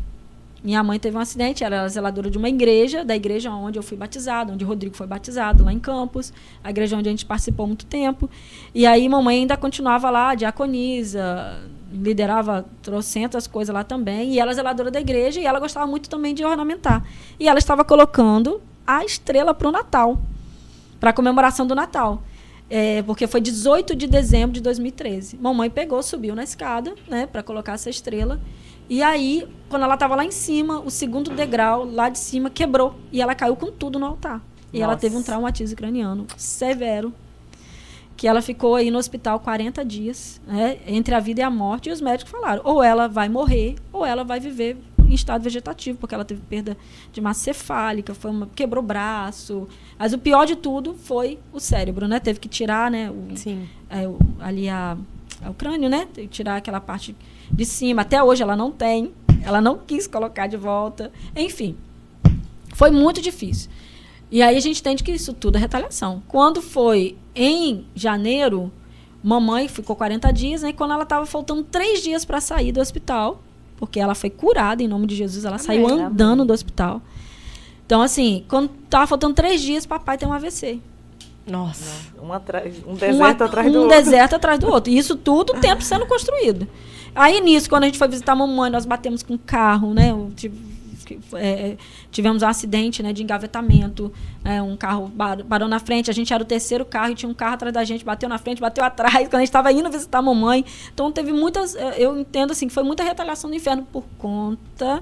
Minha mãe teve um acidente, ela era zeladora de uma igreja, da igreja onde eu fui batizada, onde o Rodrigo foi batizado, lá em Campos, a igreja onde a gente participou há muito tempo. E aí mamãe ainda continuava lá, diaconisa, liderava trocentas coisas lá também, e ela é zeladora da igreja, e ela gostava muito também de ornamentar. E ela estava colocando a estrela para o Natal, para a comemoração do Natal. Porque foi 18 de dezembro de 2013. Mamãe pegou, subiu na escada, né, para colocar essa estrela. E aí, quando ela estava lá em cima, o segundo degrau, lá de cima, quebrou. E ela caiu com tudo no altar. E ela teve um traumatismo craniano severo. Que ela ficou aí no hospital 40 dias, né, entre a vida e a morte. E os médicos falaram, ou ela vai morrer, ou ela vai viver em estado vegetativo, porque ela teve perda de massa cefálica, quebrou o braço. Mas o pior de tudo foi o cérebro, né? Teve que tirar, né, ali o crânio, né? Teve que tirar aquela parte de cima. Até hoje ela não tem. Ela não quis colocar de volta. Enfim, foi muito difícil. E aí a gente entende que isso tudo é retaliação. Quando foi em janeiro, mamãe ficou 40 dias, né? E quando ela estava faltando 3 dias para sair do hospital, porque ela foi curada em nome de Jesus, ela saiu andando do hospital. Então, assim, quando estava faltando 3 dias, papai tem um AVC. Nossa. Um deserto atrás do outro. Um deserto atrás do outro. E isso tudo, o tempo sendo construído. Aí, nisso, quando a gente foi visitar a mamãe, nós batemos com o carro, né? Tivemos um acidente, né, de engavetamento. Um carro parou na frente. A gente era o terceiro carro e tinha um carro atrás da gente. Bateu na frente, bateu atrás. Quando a gente estava indo visitar a mamãe. Então, teve muitas... Eu entendo, assim, que foi muita retaliação do inferno por conta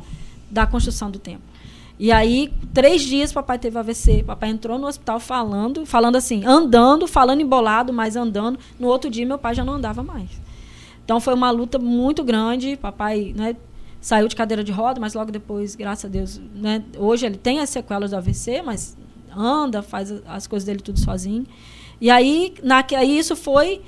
da construção do templo. E aí, 3 dias, papai teve AVC. Papai entrou no hospital falando assim, andando, falando embolado, mas andando. No outro dia, meu pai já não andava mais. Então, foi uma luta muito grande. Papai, né, saiu de cadeira de roda, mas logo depois, graças a Deus, né, hoje ele tem as sequelas do AVC, mas anda, faz as coisas dele tudo sozinho. E aí, isso foi,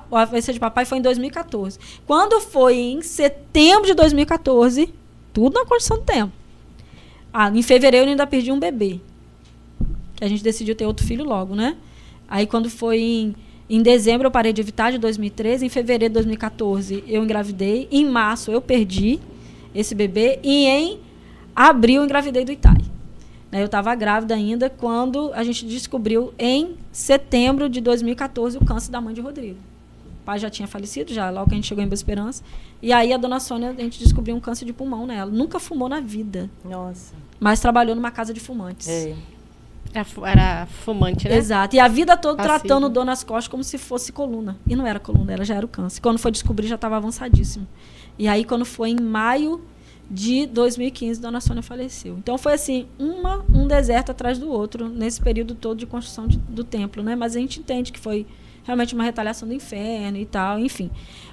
o AVC de papai foi em 2014. Quando foi em setembro de 2014, tudo na construção do templo. Em fevereiro eu ainda perdi um bebê. Que a gente decidiu ter outro filho logo, né? Aí quando foi em dezembro eu parei de evitar, de 2013. Em fevereiro de 2014 eu engravidei. Em março eu perdi esse bebê. E em abril eu engravidei do Itai. Eu estava grávida ainda quando a gente descobriu em setembro de 2014 o câncer da mãe de Rodrigo. O pai já tinha falecido, já logo que a gente chegou em Boa Esperança. E aí a dona Sônia, a gente descobriu um câncer de pulmão nela. Nunca fumou na vida. Nossa. Mas trabalhou numa casa de fumantes. Era fumante, né? Exato. E a vida toda tratando dor nas costas como se fosse coluna. E não era coluna, ela já era o câncer. Quando foi descobrir, já estava avançadíssimo. E aí, quando foi em maio de 2015, dona Sônia faleceu. Então, foi assim, um deserto atrás do outro, nesse período todo de construção do templo, né? Mas a gente entende que foi realmente uma retaliação do inferno e tal, enfim.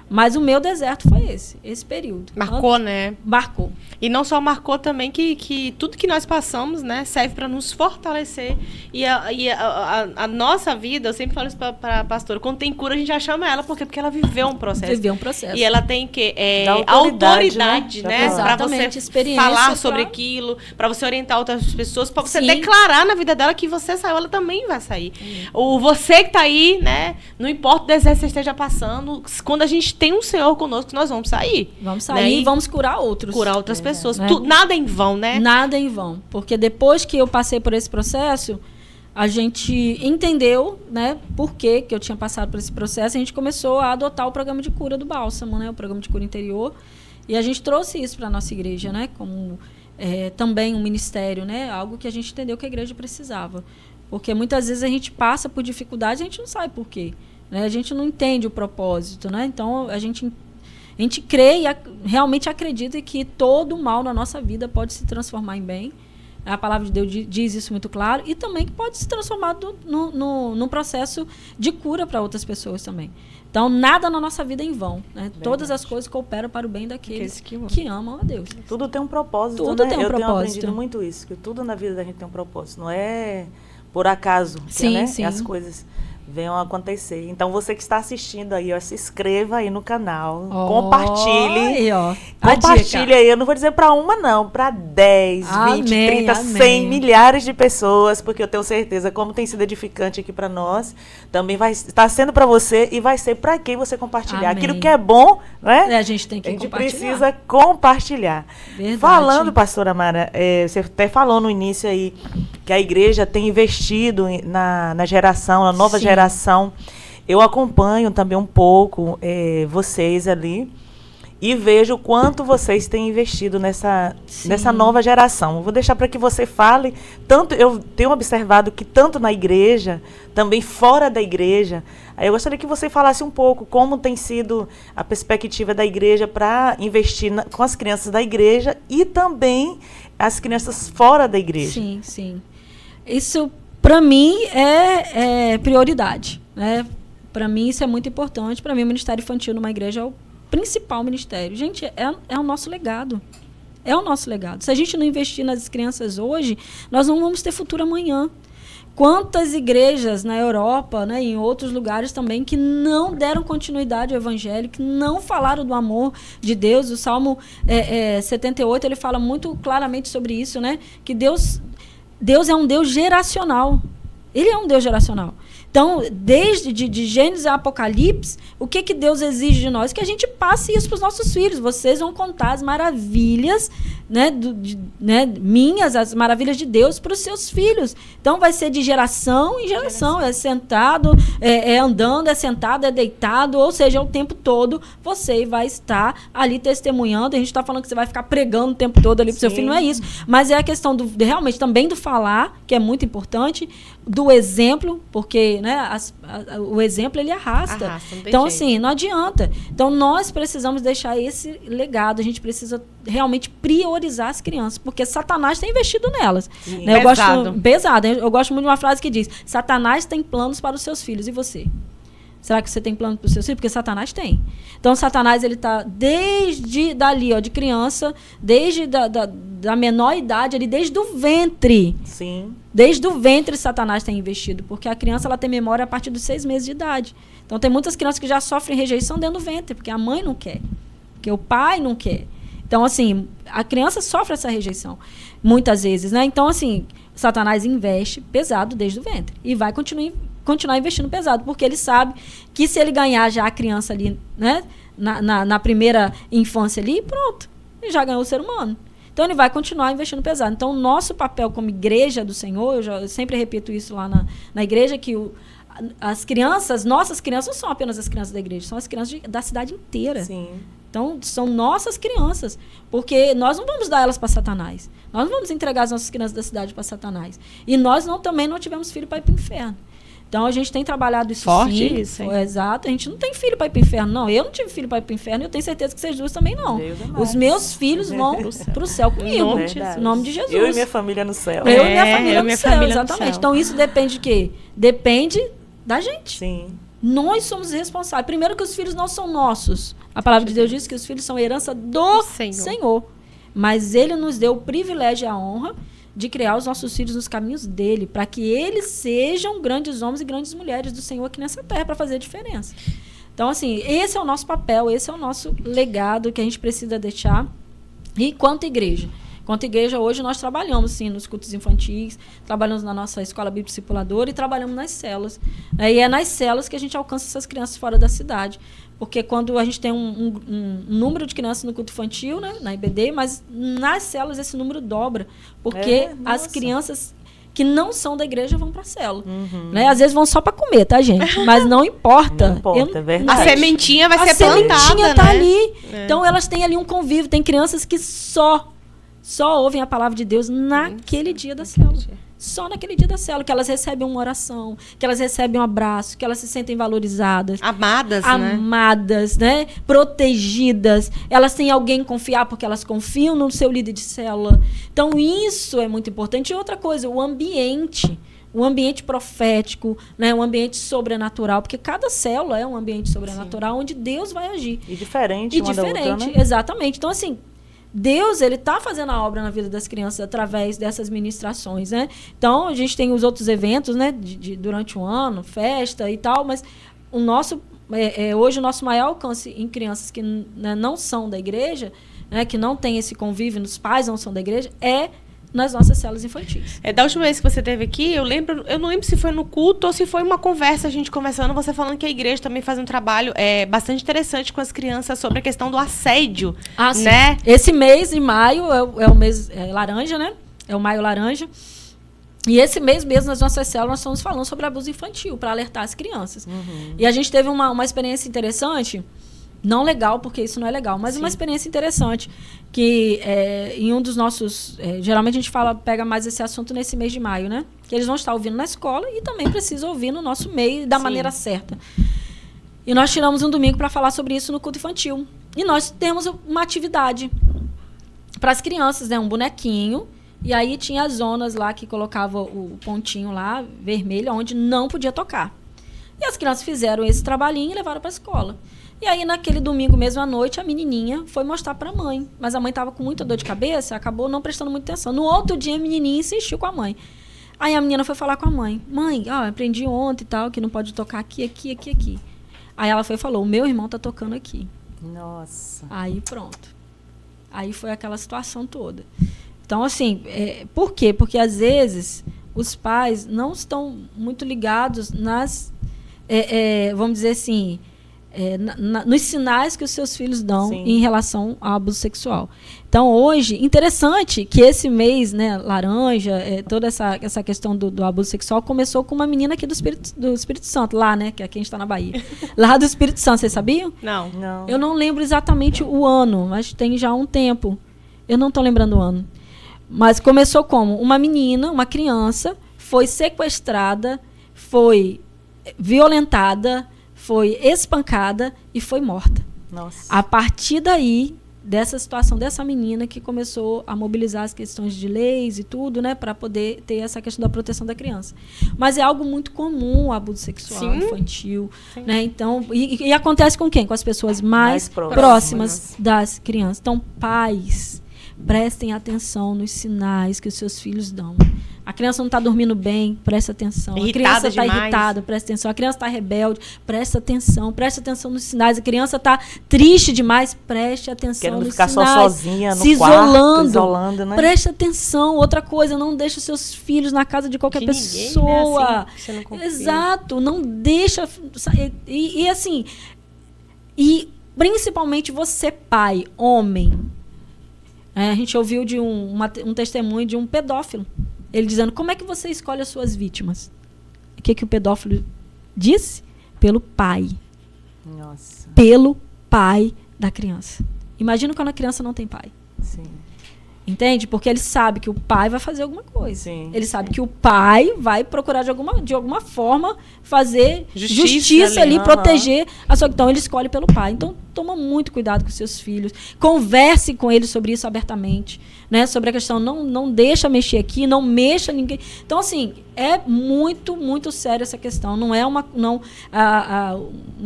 Mas o meu deserto foi esse período. Marcou, né? Marcou. E não só marcou também que tudo que nós passamos, né, serve para nos fortalecer. E a nossa vida, eu sempre falo isso para a pastora, quando tem cura a gente já chama ela, porque ela viveu um processo. Viveu um processo. E ela tem que autoridade, né? Para você falar sobre aquilo, para você orientar outras pessoas, para você declarar na vida dela que você saiu, ela também vai sair. O você que está aí, né, não importa o deserto que você esteja passando, quando a gente tem um Senhor conosco, nós vamos sair. Vamos sair, né? E vamos curar outros. Curar outras pessoas. Né? Nada em vão, né? Nada em vão. Porque depois que eu passei por esse processo, a gente entendeu, né, por que eu tinha passado por esse processo. A gente começou a adotar o programa de cura do Bálsamo, né, o programa de cura interior. E a gente trouxe isso para a nossa igreja, né, como também um ministério, né, algo que a gente entendeu que a igreja precisava. Porque muitas vezes a gente passa por dificuldades e a gente não sabe por quê. Né? A gente não entende o propósito, né? Então, a gente A gente crê e realmente acredita que todo mal na nossa vida pode se transformar em bem. A palavra de Deus diz isso muito claro. E também que pode se transformar num processo de cura para outras pessoas também. Então, nada na nossa vida é em vão. Né? Todas as coisas cooperam para o bem daqueles que amam a Deus. Tudo tem um propósito, tudo né? Tem um eu propósito. tenho aprendido muito isso, que tudo na vida da gente tem um propósito. Não é por acaso sim, né? sim. As coisas venham a acontecer. Então, você que está assistindo aí, ó, se inscreva aí no canal, compartilhe. Compartilhe aí, eu não vou dizer para uma não, para 10, 20, 30, 100 milhares de pessoas, porque eu tenho certeza, como tem sido edificante aqui para nós, também vai estar sendo para você e vai ser para quem você compartilhar. Aquilo que é bom, né? A gente tem que compartilhar. A gente precisa compartilhar. Verdade. Falando, pastora Mara, você até falou no início aí que a igreja tem investido na geração, na nova geração. Eu acompanho também um pouco vocês ali e vejo o quanto vocês têm investido nessa nova geração. Vou deixar para que você fale. Tanto eu tenho observado que tanto na igreja, também fora da igreja. Aí eu gostaria que você falasse um pouco como tem sido a perspectiva da igreja para investir com as crianças da igreja e também as crianças fora da igreja. Sim, sim. Isso, para mim, é prioridade. Né? Para mim, isso é muito importante. Para mim, o Ministério Infantil numa igreja é o principal ministério. Gente, é o nosso legado. É o nosso legado. Se a gente não investir nas crianças hoje, nós não vamos ter futuro amanhã. Quantas igrejas na Europa, né, em outros lugares também, que não deram continuidade ao evangelho, que não falaram do amor de Deus. O Salmo 78, ele fala muito claramente sobre isso, né? Que Deus é um Deus geracional. Ele é um Deus geracional. Então, desde de Gênesis a Apocalipse, o que Deus exige de nós? Que a gente passe isso para os nossos filhos. Vocês vão contar as maravilhas, né, minhas, as maravilhas de Deus para os seus filhos. Então, vai ser de geração em geração. É sentado, é andando, é sentado, é deitado. Ou seja, o tempo todo você vai estar ali testemunhando. A gente está falando que você vai ficar pregando o tempo todo ali para o seu filho. Não é isso. Mas é a questão realmente também do falar, que é muito importante, do exemplo, porque o exemplo ele arrasta. Então, assim, não adianta. Então, nós precisamos deixar esse legado. A gente precisa realmente priorizar as crianças, porque Satanás tem investido nelas. Né? Pesado. Eu gosto muito de uma frase que diz: Satanás tem planos para os seus filhos. E você? Será que você tem plano para os seus filhos? Porque Satanás tem. Então, Satanás, ele está desde dali, ó, de criança, desde da menor idade, ali, desde o ventre. Sim. Desde o ventre, Satanás tem investido, porque a criança ela tem memória a partir dos 6 meses de idade. Então, tem muitas crianças que já sofrem rejeição dentro do ventre, porque a mãe não quer, porque o pai não quer. Então, assim, a criança sofre essa rejeição, muitas vezes, né? Então, assim, Satanás investe pesado desde o ventre e vai continuar investindo pesado, porque ele sabe que se ele ganhar já a criança ali, né, na primeira infância ali, pronto, ele já ganhou o ser humano. Então, ele vai continuar investindo pesado. Então, o nosso papel como igreja do Senhor, eu sempre repito isso lá na igreja, que as crianças, nossas crianças, não são apenas as crianças da igreja, são as crianças da cidade inteira. Sim. Então, são nossas crianças, porque nós não vamos dar elas para Satanás. Nós não vamos entregar as nossas crianças da cidade para Satanás. E nós também não tivemos filho para ir para o inferno. Então, a gente tem trabalhado isso. Forte sim. Isso, hein? Exato. A gente não tem filho para ir para o inferno, não. Eu não tive filho para ir para o inferno e eu tenho certeza que vocês duas também não. Os meus filhos vão para o céu comigo. Em nome de Jesus. Eu e minha família no céu. Eu e minha família no céu, exatamente. Então, isso depende de quê? Depende da gente. Sim. Nós somos responsáveis. Primeiro que os filhos não são nossos. A palavra de Deus diz que os filhos são herança do Senhor. Mas Ele nos deu o privilégio e a honra de criar os nossos filhos nos caminhos dele, para que eles sejam grandes homens e grandes mulheres do Senhor aqui nessa terra, para fazer a diferença. Então, assim, esse é o nosso papel, esse é o nosso legado que a gente precisa deixar. E quanto igreja? Quanto igreja, hoje nós trabalhamos, sim, nos cultos infantis, trabalhamos na nossa escola bíblica discipuladora e trabalhamos nas células. E é nas células que a gente alcança essas crianças fora da cidade. Porque quando a gente tem um número de crianças no culto infantil, né, na IBD, mas nas células esse número dobra. Porque as crianças que não são da igreja vão para a célula. Né? Às vezes vão só para comer, tá, gente? Mas não importa. Não importa, é verdade. A sementinha vai ser plantada, a sementinha tá né? ali. Então, elas têm ali um convívio. Tem crianças que só ouvem a palavra de Deus naquele dia da célula. só naquele dia da célula, que elas recebem uma oração, que elas recebem um abraço, que elas se sentem valorizadas. Amadas, né? Protegidas. Elas têm alguém confiar porque elas confiam no seu líder de célula. Então, isso é muito importante. E outra coisa, o ambiente profético, né? Um ambiente sobrenatural, porque cada célula é um ambiente sobrenatural onde Deus vai agir. E diferente uma da outra, né? Exatamente. Então, assim, Deus, ele está fazendo a obra na vida das crianças através dessas ministrações, né? Então, a gente tem os outros eventos, né? Durante o ano, festa e tal, mas o nosso, hoje o nosso maior alcance em crianças que não são da igreja, né? Que não tem esse convívio, os pais não são da igreja, nas nossas células infantis. Da última vez que você esteve aqui, eu não lembro se foi no culto ou se foi uma conversa, a gente conversando, você falando que a igreja também faz um trabalho bastante interessante com as crianças sobre a questão do assédio, né? Sim. Esse mês de maio é o mês laranja, né? É o maio laranja. E esse mês mesmo, nas nossas células, nós estamos falando sobre abuso infantil, para alertar as crianças. Uhum. E a gente teve uma experiência interessante, não legal, porque isso não é legal, mas uma experiência interessante, que em um dos nossos... geralmente a gente pega mais esse assunto nesse mês de maio, né? Que eles vão estar ouvindo na escola e também precisam ouvir no nosso meio da maneira certa. E nós tiramos um domingo para falar sobre isso no culto infantil. E nós temos uma atividade para as crianças, né? Um bonequinho. E aí tinha as zonas lá que colocava o pontinho lá, vermelho, onde não podia tocar. E as crianças fizeram esse trabalhinho e levaram para a escola. E aí, naquele domingo mesmo à noite, a menininha foi mostrar para a mãe. Mas a mãe estava com muita dor de cabeça, acabou não prestando muita atenção. No outro dia, a menininha insistiu com a mãe. Aí a menina foi falar com a mãe. Mãe, aprendi ontem e tal, que não pode tocar aqui. Aí ela foi e falou, o meu irmão tá tocando aqui. Nossa. Aí pronto. Aí foi aquela situação toda. Então, assim, por quê? Porque às vezes os pais não estão muito ligados vamos dizer assim... nos sinais que os seus filhos dão em relação ao abuso sexual. Então, hoje, interessante que esse mês, né, laranja, toda essa questão do abuso sexual começou com uma menina aqui do Espírito Santo, lá, né, que aqui a gente está na Bahia. Lá do Espírito Santo, vocês sabiam? Não. Eu não lembro exatamente o ano, mas tem já um tempo. Eu não estou lembrando o ano. Mas começou como? Uma menina, uma criança, foi sequestrada, foi violentada, foi espancada e foi morta. Nossa. A partir daí, dessa situação dessa menina que começou a mobilizar as questões de leis e tudo, né, para poder ter essa questão da proteção da criança. Mas é algo muito comum o abuso sexual infantil, né? Então, e acontece com quem? Com as pessoas mais próximas das crianças. Então, pais, prestem atenção nos sinais que os seus filhos dão. A criança não está dormindo bem, presta atenção. A criança está irritada, presta atenção. A criança está rebelde, presta atenção. Presta atenção nos sinais. A criança está triste demais, preste atenção nos sinais. Querendo ficar só sozinha no quarto, isolando, né? Preste atenção. Outra coisa, não deixa os seus filhos na casa de qualquer pessoa. Assim, você não confia. Exato, não deixa... E assim, e principalmente você, pai, homem. A gente ouviu de um testemunho de um pedófilo. Ele dizendo, como é que você escolhe as suas vítimas? O que o pedófilo disse? Pelo pai. Nossa. Pelo pai da criança. Imagina quando a criança não tem pai. Sim. Entende? Porque ele sabe que o pai vai fazer alguma coisa. Sim, ele sabe que o pai vai procurar de alguma forma fazer justiça ali, proteger a sua... Então, ele escolhe pelo pai. Então, toma muito cuidado com seus filhos. Converse com eles sobre isso abertamente. Né? Sobre a questão, não deixa mexer aqui, não mexa ninguém. Então, assim, é muito, muito séria essa questão. Não é uma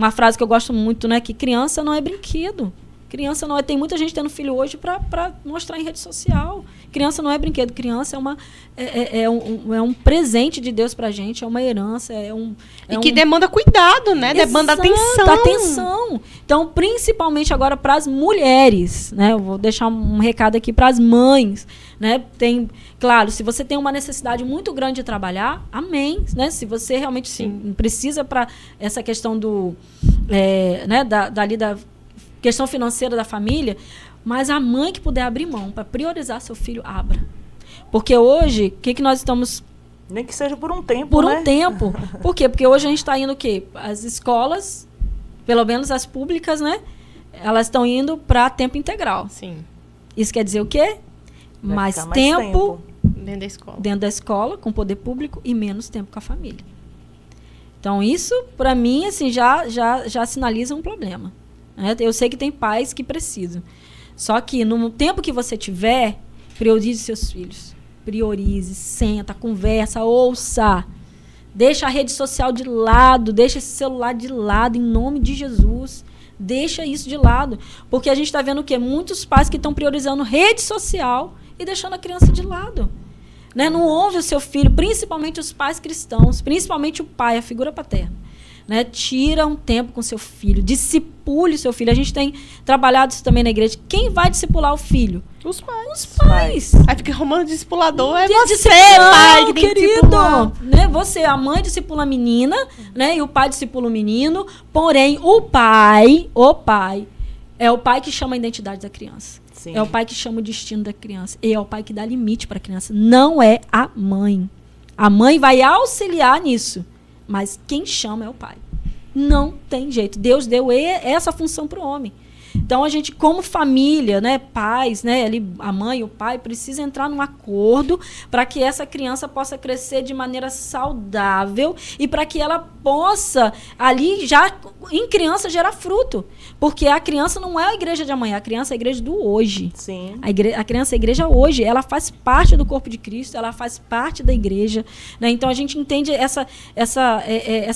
frase que eu gosto muito, né? Que criança não é brinquedo. Criança não é... Tem muita gente tendo filho hoje para mostrar em rede social. Criança não é brinquedo. Criança é um presente de Deus pra gente, é uma herança, que demanda cuidado, né? Demanda atenção. Então, principalmente agora para as mulheres, né? Eu vou deixar um recado aqui para as mães, né? Claro, se você tem uma necessidade muito grande de trabalhar, amém, né? Se você realmente precisa para essa questão né? da questão financeira da família, mas a mãe que puder abrir mão para priorizar seu filho, abra. Porque hoje, o que nós estamos... Nem que seja por um tempo, Por um tempo. Por quê? Porque hoje a gente está indo o quê? As escolas, pelo menos as públicas, né? Elas estão indo para tempo integral. Sim. Isso quer dizer o quê? Mais tempo Dentro da escola, com o poder público, e menos tempo com a família. Então, isso, para mim, assim, já sinaliza um problema. Né? Eu sei que tem pais que precisam. Só que, no tempo que você tiver, priorize seus filhos. Priorize, senta, conversa, ouça. Deixa a rede social de lado, deixa esse celular de lado, em nome de Jesus. Deixa isso de lado. Porque a gente está vendo o quê? Muitos pais que estão priorizando rede social e deixando a criança de lado. Né? Não ouve o seu filho, principalmente os pais cristãos, principalmente o pai, a figura paterna. Né? Tira um tempo com seu filho, discipule o seu filho. A gente tem trabalhado isso também na igreja. Quem vai discipular o filho? Os pais. Os pais. Aí fica arrumando discipulador, é Tem você, pai, que tem que querido. discipular. Né? Você, a mãe discipula a menina, né? E o pai discipula o menino. Porém, o pai é o pai que chama a identidade da criança. Sim. É o pai que chama o destino da criança. E é o pai que dá limite para a criança. Não é a mãe. A mãe vai auxiliar nisso. Mas quem chama é o pai. Não tem jeito. Deus deu essa função para o homem. Então, a gente, como família, né, pais, né, ali, a mãe, o pai, precisa entrar num acordo para que essa criança possa crescer de maneira saudável e para que ela possa, ali, já em criança, gerar fruto. Porque a criança não é a igreja de amanhã, a criança é a igreja do hoje. Sim. A criança é a igreja hoje, ela faz parte do corpo de Cristo, ela faz parte da igreja. Né? Então, a gente entende essa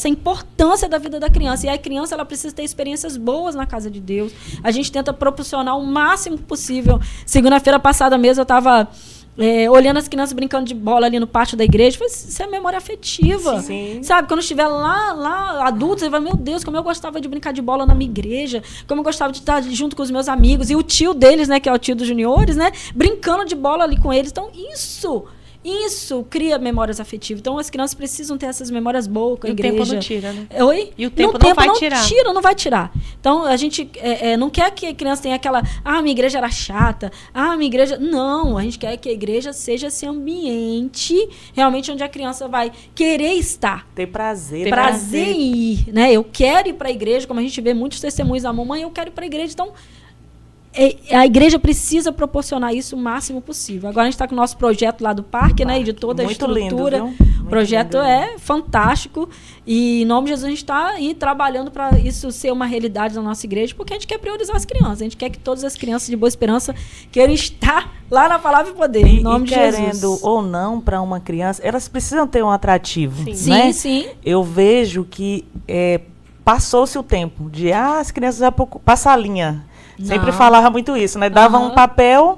importância da vida da criança. E a criança, ela precisa ter experiências boas na casa de Deus. A gente tenta proporcionar o máximo possível. Segunda-feira passada mesmo, eu estava olhando as crianças brincando de bola ali no pátio da igreja. Falei, isso é memória afetiva. Sim. Sabe, quando estiver lá adultos, você vai, meu Deus, como eu gostava de brincar de bola na minha igreja, como eu gostava de estar junto com os meus amigos. E o tio deles, né, que é o tio dos juniores, né, brincando de bola ali com eles. Então, isso cria memórias afetivas. Então, as crianças precisam ter essas memórias boas com a igreja. E o tempo não tira, né? Oi? E o tempo não vai tirar. Não vai tirar. Então, a gente não quer que a criança tenha aquela... minha igreja era chata. Minha igreja... Não, a gente quer que a igreja seja esse ambiente realmente onde a criança vai querer estar. Ter prazer. Prazer em ir. Né? Eu quero ir para a igreja, como a gente vê muitos testemunhos da mamãe, eu quero ir para a igreja. Então, a igreja precisa proporcionar isso o máximo possível. Agora a gente está com o nosso projeto lá do parque, né? E de toda a estrutura. Lindo, viu? O projeto é fantástico. E, em nome de Jesus, a gente está aí trabalhando para isso ser uma realidade na nossa igreja, porque a gente quer priorizar as crianças. A gente quer que todas as crianças de Boa Esperança queiram estar lá na Palavra e Poder. Em nome de Jesus. Querendo ou não, para uma criança, elas precisam ter um atrativo. Sim, né? sim. Eu vejo que passou-se o tempo de as crianças já passam a linha. Sempre falava muito isso, né? Dava um papel,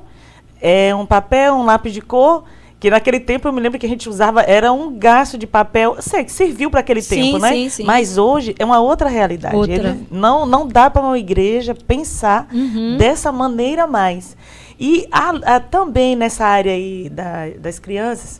um lápis de cor, que naquele tempo eu me lembro que a gente usava, era um gasto de papel, sei que serviu para aquele tempo, né? Sim. Mas hoje é uma outra realidade. Não dá para uma igreja pensar dessa maneira mais. E também nessa área aí das crianças,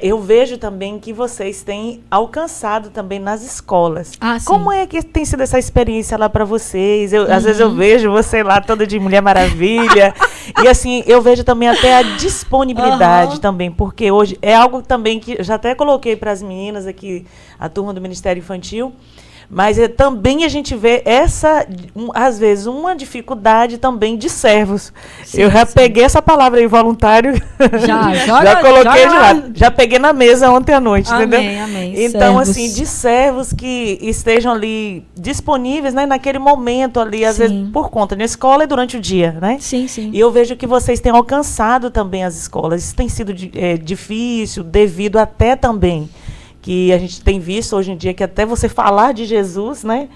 eu vejo também que vocês têm alcançado também nas escolas. Como é que tem sido essa experiência lá para vocês? Às vezes eu vejo você lá toda de Mulher Maravilha. E assim, eu vejo também até a disponibilidade também, porque hoje é algo também que eu já até coloquei para as meninas aqui, a turma do Ministério Infantil. Mas também a gente vê às vezes, uma dificuldade também de servos. Eu já peguei essa palavra aí, voluntário, já coloquei de lado. Já peguei na mesa ontem à noite, entendeu? Amém. Então, assim, de servos que estejam ali disponíveis, né, naquele momento ali, às vezes por conta da escola e durante o dia, né? Sim. E eu vejo que vocês têm alcançado também as escolas. Isso tem sido difícil, devido até também que a gente tem visto hoje em dia que até você falar de Jesus, né?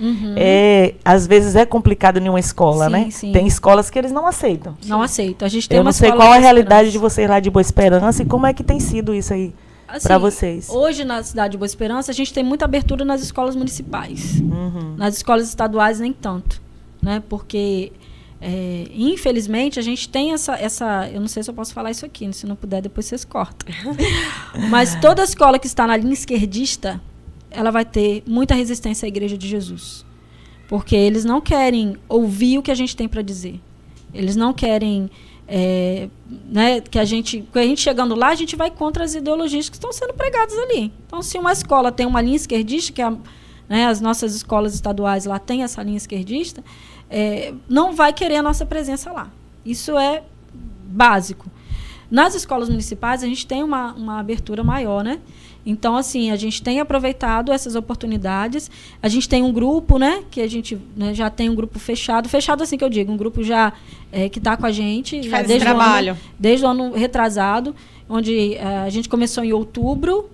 Às vezes é complicado em uma escola, né? Sim. Tem escolas que eles não aceitam. Não aceitam. A gente tem Eu não sei qual a realidade de vocês lá de Boa Esperança e como é que tem sido isso aí para vocês. Hoje, na cidade de Boa Esperança, a gente tem muita abertura nas escolas municipais. Nas escolas estaduais, nem tanto. Né? Porque... infelizmente a gente tem essa eu não sei se eu posso falar isso aqui, se não puder depois vocês cortam. Mas toda escola que está na linha esquerdista, ela vai ter muita resistência à Igreja de Jesus, porque eles não querem ouvir o que a gente tem para dizer. Eles não querem né, que a gente chegando lá, a gente vai contra as ideologias que estão sendo pregadas ali. Então, se uma escola tem uma linha esquerdista, que as nossas escolas estaduais lá têm essa linha esquerdista, não vai querer a nossa presença lá. Isso é básico. Nas escolas municipais, a gente tem uma abertura maior, né? Então, assim, a gente tem aproveitado essas oportunidades. A gente tem um grupo, né? Que a gente, né, já tem um grupo fechado. Fechado, assim que eu digo, um grupo já que está com a gente. Que faz esse trabalho. Desde o ano retrasado, onde a gente começou em outubro.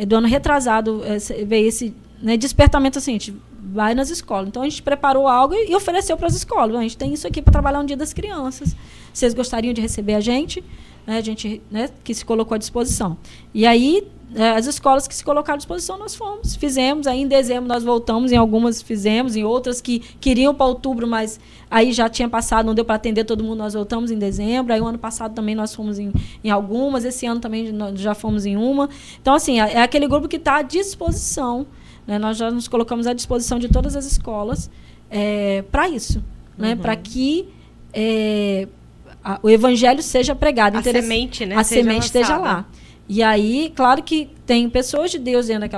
Do ano retrasado veio esse, né, despertamento, assim, a gente vai nas escolas. Então, a gente preparou algo e ofereceu para as escolas. A gente tem isso aqui para trabalhar no Dia das Crianças. Vocês gostariam de receber a gente? A gente, né, que se colocou à disposição. E aí, as escolas que se colocaram à disposição, nós fomos, fizemos. Aí, em dezembro, nós voltamos, em algumas fizemos, em outras que queriam para outubro, mas aí já tinha passado, não deu para atender todo mundo, nós voltamos em dezembro. Aí, o ano passado também nós fomos em algumas, esse ano também nós já fomos em uma. Então, assim, é aquele grupo que está à disposição, né? Nós já nos colocamos à disposição de todas as escolas para isso, né? Para que o evangelho seja pregado. A semente, né? A semente esteja lá. E aí, claro que tem pessoas de Deus dentro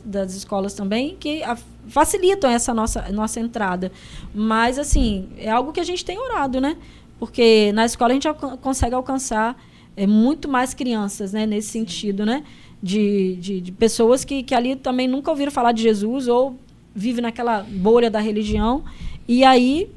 das escolas também que facilitam essa nossa entrada. Mas, assim, é algo que a gente tem orado, né? Porque na escola a gente consegue alcançar muito mais crianças, né? Nesse sentido, né? De pessoas que ali também nunca ouviram falar de Jesus ou vivem naquela bolha da religião. E aí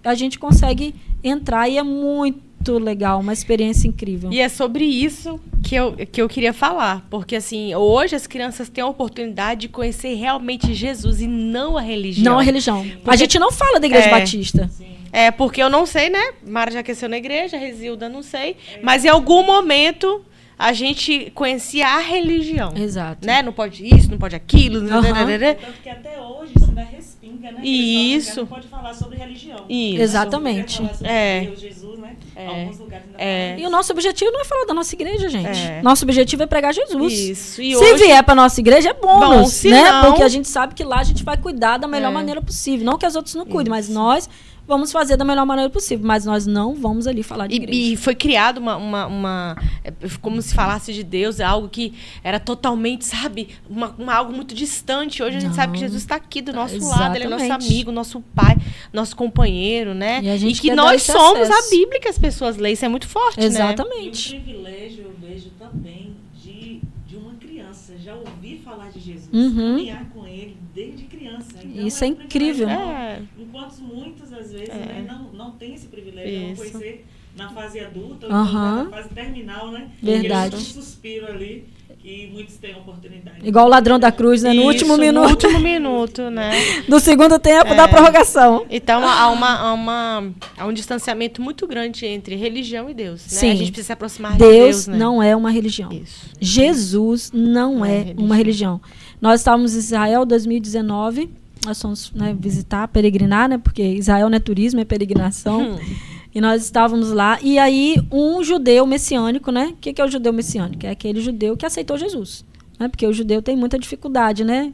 a gente consegue entrar e é muito legal, uma experiência incrível. E é sobre isso que eu queria falar, porque assim, hoje as crianças têm a oportunidade de conhecer realmente Jesus e não a religião. Não a religião. Porque a gente não fala da Igreja Batista. Sim. Porque eu não sei, né? Mara já cresceu na igreja, Rezilda não sei, mas em algum momento a gente conhecia a religião. Exato. Né? Não pode isso, não pode aquilo. Tanto que até hoje isso ainda respinga, né? Isso. Não pode falar sobre religião. Isso. Exatamente. Sobre Deus, Jesus, né? Alguns lugares ainda E o nosso objetivo não é falar da nossa igreja, gente. Nosso objetivo é pregar Jesus. Isso. E se hoje vier para nossa igreja, é bônus, né? Não... Porque a gente sabe que lá a gente vai cuidar da melhor maneira povível. Não que as outras não cuidem, mas nós vamos fazer da melhor maneira possível, mas nós não vamos ali falar de igreja. E foi criado como se falasse de Deus, algo que era totalmente, sabe, algo muito distante. Hoje a gente sabe que Jesus está aqui do nosso lado, ele é nosso amigo, nosso pai, nosso companheiro, né? E que nós somos a Bíblia que as pessoas leem, isso é muito forte, Exatamente. Né? E um privilégio eu vejo também de uma criança já ouvir falar de Jesus, caminhar com ele desde criança. Então, isso é incrível. Enquanto muitos, às vezes, né, não tem esse privilégio de conhecer na fase adulta, ou na fase terminal, né? Verdade. E eles um suspiro ali, que muitos têm oportunidade. Igual o ladrão da cruz, né? No último minuto. No último minuto, né? Do segundo tempo da prorrogação. Então, há um distanciamento muito grande entre religião e Deus. Né? Sim. A gente precisa se aproximar de Deus, né? Não é uma religião. Isso. Jesus não é uma religião. Nós estávamos em Israel em 2019. Nós fomos, né, visitar, peregrinar, né? Porque Israel não é turismo, é peregrinação. E nós estávamos lá. E aí, um judeu messiânico, né? O que é o judeu messiânico? É aquele judeu que aceitou Jesus. Né? Porque o judeu tem muita dificuldade, né?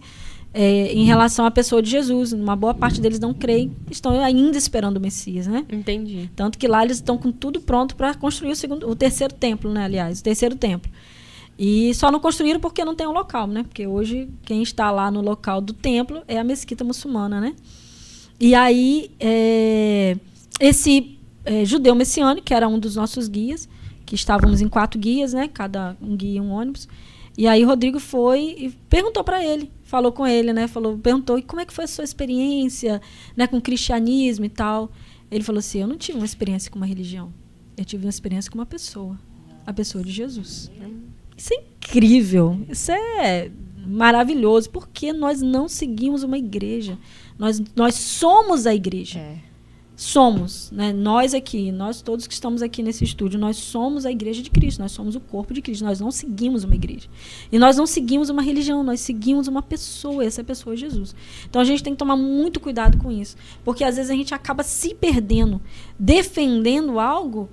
Em relação à pessoa de Jesus. Uma boa parte deles não creem, estão ainda esperando o Messias, né? Entendi. Tanto que lá eles estão com tudo pronto para construir o terceiro templo, né? Aliás, o terceiro templo. E só não construíram porque não tem um local, né? Porque hoje quem está lá no local do templo é a mesquita muçulmana, né? E aí, esse judeu messiânico, que era um dos nossos guias, que estávamos em 4 guias, né? Cada um guia, um ônibus. E aí Rodrigo foi e perguntou para ele, falou com ele, né? Perguntou, e como é que foi a sua experiência, né, com o cristianismo e tal? Ele falou assim, eu não tive uma experiência com uma religião, eu tive uma experiência com uma pessoa, a pessoa de Jesus. Isso é incrível, isso é maravilhoso, porque nós não seguimos uma igreja, nós somos a igreja. Somos, né? Nós aqui, nós todos que estamos aqui nesse estúdio, nós somos a igreja de Cristo, nós somos o corpo de Cristo, nós não seguimos uma igreja. E nós não seguimos uma religião, nós seguimos uma pessoa, essa pessoa é Jesus. Então a gente tem que tomar muito cuidado com isso, porque às vezes a gente acaba se perdendo, defendendo algo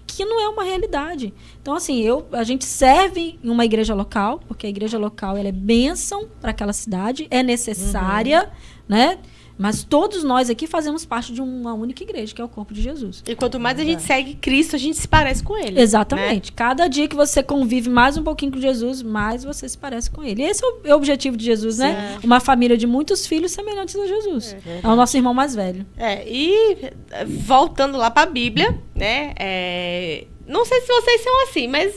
que não é uma realidade. Então, assim, a gente serve em uma igreja local, porque a igreja local ela é bênção para aquela cidade, é necessária, né? Mas todos nós aqui fazemos parte de uma única igreja, que é o corpo de Jesus. E quanto mais a gente segue Cristo, a gente se parece com Ele. Exatamente. Né? Cada dia que você convive mais um pouquinho com Jesus, mais você se parece com Ele. E esse é o objetivo de Jesus, né? Uma família de muitos filhos semelhantes a Jesus. É o nosso irmão mais velho. E voltando lá para a Bíblia, né? não sei se vocês são assim, mas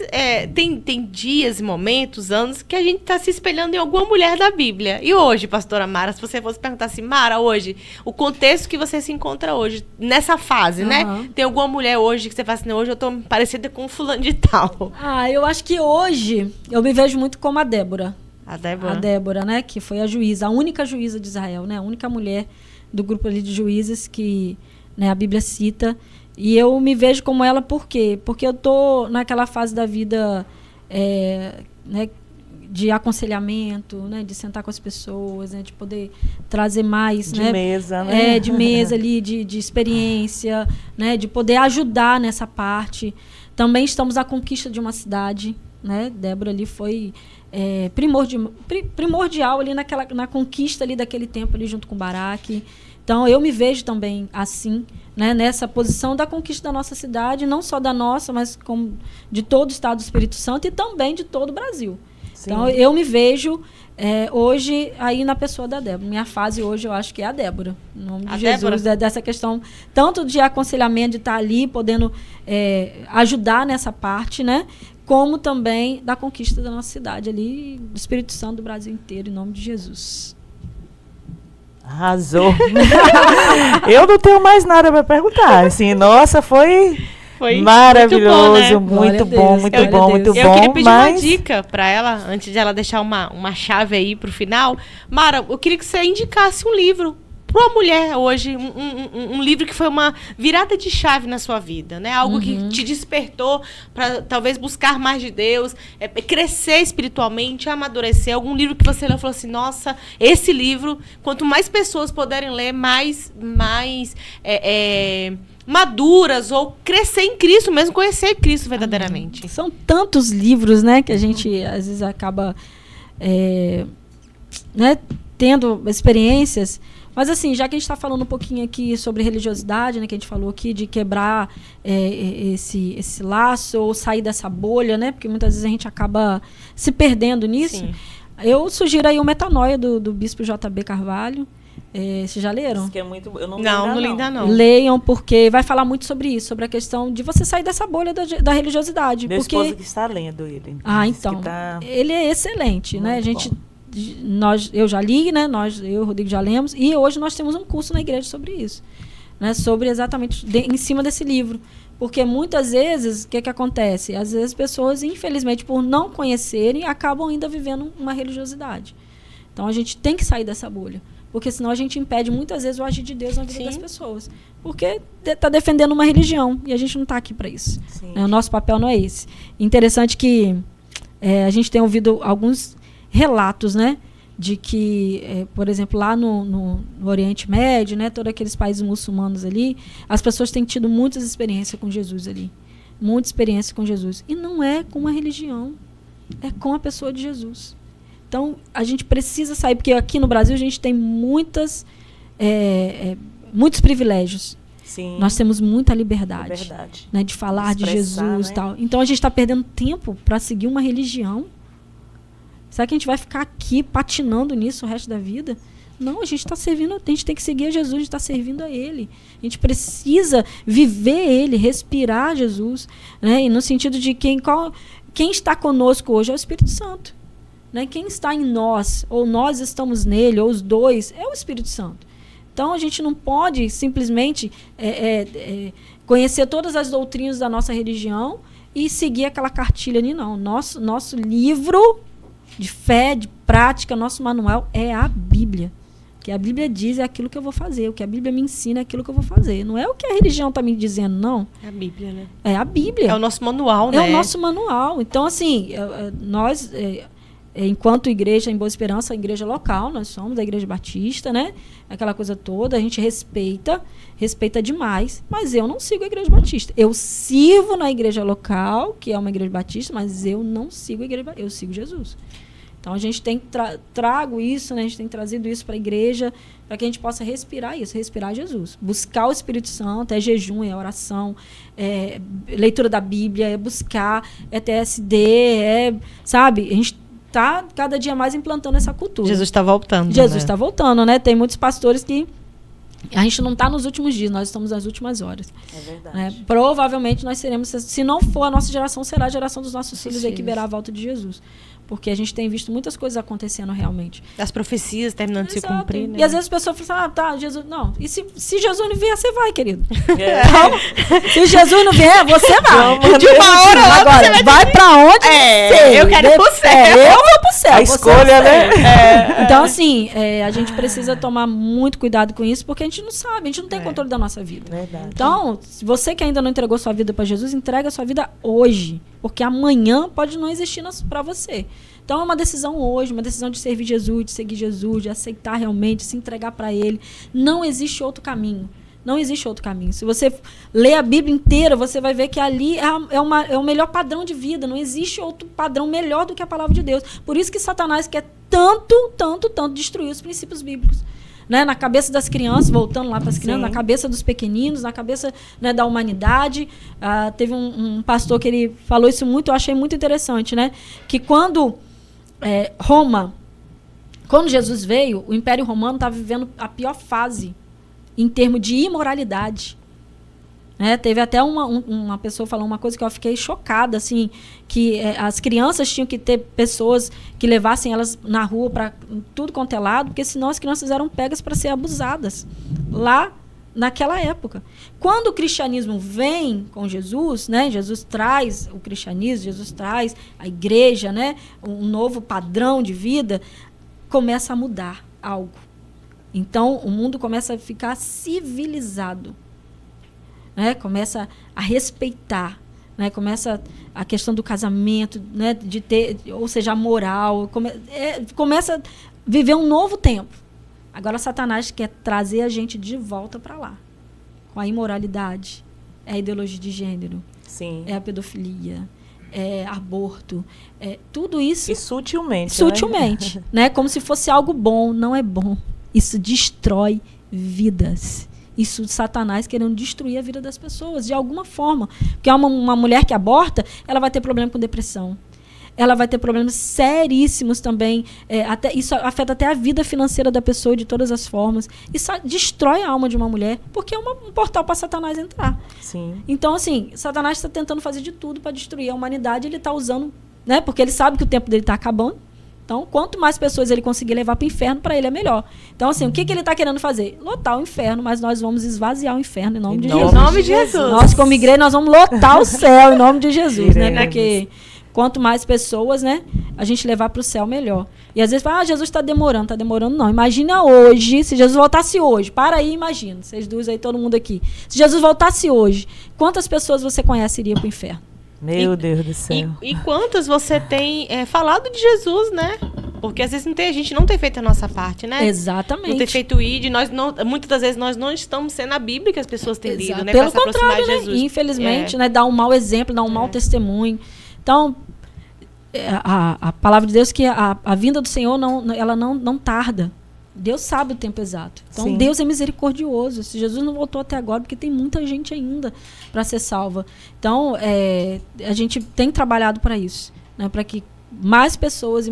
tem dias, momentos, anos que a gente está se espelhando em alguma mulher da Bíblia. E hoje, pastora Mara, se você fosse perguntar assim, Mara, hoje, o contexto que você se encontra hoje, nessa fase, né? Tem alguma mulher hoje que você fala assim, hoje eu tô parecida com fulano de tal? Eu acho que hoje eu me vejo muito como a Débora. A Débora. A Débora, né? Que foi a juíza, a única juíza de Israel, né? A única mulher do grupo ali de juízes que, né, a Bíblia cita. E eu me vejo como ela por quê? Porque eu tô naquela fase da vida né, de aconselhamento, né, de sentar com as pessoas, né, de poder trazer mais... De né, mesa, né? De mesa ali, de experiência, né, de poder ajudar nessa parte. Também estamos à conquista de uma cidade, né? Débora ali foi primordial ali na conquista ali daquele tempo ali junto com Baraque. Então, eu me vejo também assim, né, nessa posição da conquista da nossa cidade, não só da nossa, mas como de todo o estado do Espírito Santo e também de todo o Brasil. Sim. Então, eu me vejo hoje aí na pessoa da Débora. Minha fase hoje, eu acho que é a Débora. Em nome de Jesus, dessa questão tanto de aconselhamento, de estar ali, podendo ajudar nessa parte, né? Como também da conquista da nossa cidade ali, do Espírito Santo, do Brasil inteiro, em nome de Jesus. Arrasou. Eu não tenho mais nada para perguntar. Assim, nossa, foi maravilhoso, muito bom, muito bom. Eu queria pedir uma dica para ela, antes de ela deixar uma chave aí pro final. Mara, eu queria que você indicasse um livro para uma mulher hoje, um livro que foi uma virada de chave na sua vida, né? Algo que te despertou para talvez buscar mais de Deus, crescer espiritualmente, amadurecer. Algum livro que você leu e falou assim, nossa, esse livro, quanto mais pessoas puderem ler, mais maduras, ou crescer em Cristo mesmo, conhecer Cristo verdadeiramente. São tantos livros, né, que a gente às vezes acaba né, tendo experiências. Mas assim, já que a gente está falando um pouquinho aqui sobre religiosidade, né, que a gente falou aqui de quebrar esse laço ou sair dessa bolha, né, porque muitas vezes a gente acaba se perdendo nisso. Sim. Eu sugiro aí o Metanoia do Bispo J.B. Carvalho. Vocês já leram? Isso que é muito... Eu não li ainda não. Leiam, porque vai falar muito sobre isso, sobre a questão de você sair dessa bolha da religiosidade. Meu esposo que está lendo ele. Então. Ele é excelente, muito, né? A gente... eu já li, né? Eu e o Rodrigo já lemos, e hoje nós temos um curso na igreja sobre isso, né? Sobre exatamente em cima desse livro, porque muitas vezes o que acontece? Às vezes as pessoas, infelizmente, por não conhecerem, acabam ainda vivendo uma religiosidade. Então a gente tem que sair dessa bolha, porque senão a gente impede muitas vezes o agir de Deus na vida das pessoas, porque está defendendo uma religião e a gente não está aqui para isso, né? O nosso papel não é esse. Interessante que a gente tem ouvido alguns relatos, né, de que, por exemplo, lá no Oriente Médio, né, todos aqueles países muçulmanos ali, as pessoas têm tido muitas experiências com Jesus ali. Muita experiência com Jesus. E não é com uma religião, é com a pessoa de Jesus. Então, a gente precisa sair, porque aqui no Brasil a gente tem muitos privilégios. Sim. Nós temos muita liberdade. Né, de falar de Jesus, né? Tal. Então, a gente está perdendo tempo para seguir uma religião. Será que a gente vai ficar aqui patinando nisso o resto da vida? Não, a gente está servindo, a gente tem que seguir a Jesus, a gente está servindo a Ele. A gente precisa viver Ele, respirar Jesus, né? E no sentido de quem está conosco hoje é o Espírito Santo. Né? Quem está em nós, ou nós estamos nele, ou os dois, é o Espírito Santo. Então, a gente não pode simplesmente conhecer todas as doutrinas da nossa religião e seguir aquela cartilha ali, não. Nosso livro de fé, de prática, nosso manual é a Bíblia. O que a Bíblia diz é aquilo que eu vou fazer. O que a Bíblia me ensina é aquilo que eu vou fazer. Não é o que a religião está me dizendo, não. É a Bíblia, né? É a Bíblia. É o nosso manual, né? É o nosso manual. Então, assim, nós, enquanto igreja em Boa Esperança, a igreja local, nós somos a Igreja Batista, né? Aquela coisa toda, a gente respeita demais, mas eu não sigo a Igreja Batista. Eu sirvo na igreja local, que é uma igreja batista, mas eu não sigo a igreja batista, eu sigo Jesus. Então, a gente tem trago isso, né? A gente tem trazido isso para a igreja, para que a gente possa respirar isso, respirar Jesus. Buscar o Espírito Santo, é jejum, é oração, é leitura da Bíblia, é buscar, é TSD, sabe? A gente está cada dia mais implantando essa cultura. Jesus está voltando. Jesus está voltando, né? Tem muitos pastores que A gente não está nos últimos dias, nós estamos nas últimas horas. É verdade. Né? Provavelmente nós seremos, se não for a nossa geração, será a geração dos nossos filhos aí que verá a volta de Jesus. Porque a gente tem visto muitas coisas acontecendo realmente. As profecias terminando de se cumprir, né? E às vezes as pessoas falam tá, Jesus... Não, e se Jesus não vier, você vai, querido. Então, se Jesus não vier, você vai. De uma hora lá, agora, vai pra onde você. Eu quero ir pro céu. Eu vou pro céu. A escolha, né? Então, assim, a gente precisa tomar muito cuidado com isso, porque a gente não sabe, a gente não tem controle da nossa vida. Verdade. Então, se você que ainda não entregou sua vida para Jesus, entrega a sua vida hoje. Porque amanhã pode não existir para você. Então é uma decisão hoje, uma decisão de servir Jesus, de seguir Jesus, de aceitar realmente, se entregar para Ele. Não existe outro caminho. Não existe outro caminho. Se você ler a Bíblia inteira, você vai ver que ali é o melhor padrão de vida. Não existe outro padrão melhor do que a palavra de Deus. Por isso que Satanás quer tanto destruir os princípios bíblicos. Né, na cabeça das crianças, voltando lá para as crianças, na cabeça dos pequeninos, na cabeça, né, da humanidade. Teve um pastor que ele falou isso muito, eu achei muito interessante, né? Que quando Jesus veio, o Império Romano estava vivendo a pior fase em termos de imoralidade. Né? Teve até uma pessoa falando uma coisa que eu fiquei chocada, assim, que as crianças tinham que ter pessoas que levassem elas na rua para tudo quanto é lado, porque senão as crianças eram pegas para ser abusadas lá naquela época. Quando o cristianismo vem com Jesus, né, Jesus traz o cristianismo, Jesus traz a igreja, né, um novo padrão de vida, começa a mudar algo. Então o mundo começa a ficar civilizado. Né, começa a respeitar, né, começa a questão do casamento, né, de ter, ou seja, a moral, começa a viver um novo tempo. Agora Satanás quer trazer a gente de volta para lá, com a imoralidade, é a ideologia de gênero, Sim. é a pedofilia, é aborto, tudo isso. E sutilmente. Sutilmente, né, como se fosse algo bom, não é bom. Isso destrói vidas. Isso, Satanás querendo destruir a vida das pessoas, de alguma forma. Porque uma mulher que aborta, ela vai ter problema com depressão. Ela vai ter problemas seríssimos também. Isso afeta até a vida financeira da pessoa de todas as formas. Isso destrói a alma de uma mulher, porque é um portal para Satanás entrar. Sim. Então, assim, Satanás está tentando fazer de tudo para destruir a humanidade. Ele está usando, né, porque ele sabe que o tempo dele está acabando. Então, quanto mais pessoas ele conseguir levar para o inferno, para ele é melhor. Então, assim, o que ele está querendo fazer? Lotar o inferno, mas nós vamos esvaziar o inferno em nome de Jesus. Em nome de Jesus. Nós, como igreja, nós vamos lotar o céu em nome de Jesus, né? Porque quanto mais pessoas, né, a gente levar para o céu, melhor. E às vezes fala, Jesus está demorando. Está demorando, não. Imagina hoje, se Jesus voltasse hoje. Para aí, imagina. Vocês duas aí, todo mundo aqui. Se Jesus voltasse hoje, quantas pessoas você conhece iria para o inferno? Meu Deus do céu. E quantas você tem falado de Jesus, né? Porque às vezes a gente não tem feito a nossa parte, né? Exatamente. Não tem feito ID. Muitas das vezes nós não estamos sendo a Bíblia que as pessoas têm lido, né? Pelo para se aproximar de contrário, Jesus. Né? Infelizmente, né? Dá um mau exemplo, dá um mau testemunho. Então, a palavra de Deus que a vinda do Senhor ela não tarda. Deus sabe o tempo exato. Então, Sim. Deus é misericordioso. Se Jesus não voltou até agora, porque tem muita gente ainda para ser salva. Então, a gente tem trabalhado para isso, né? Para que mais pessoas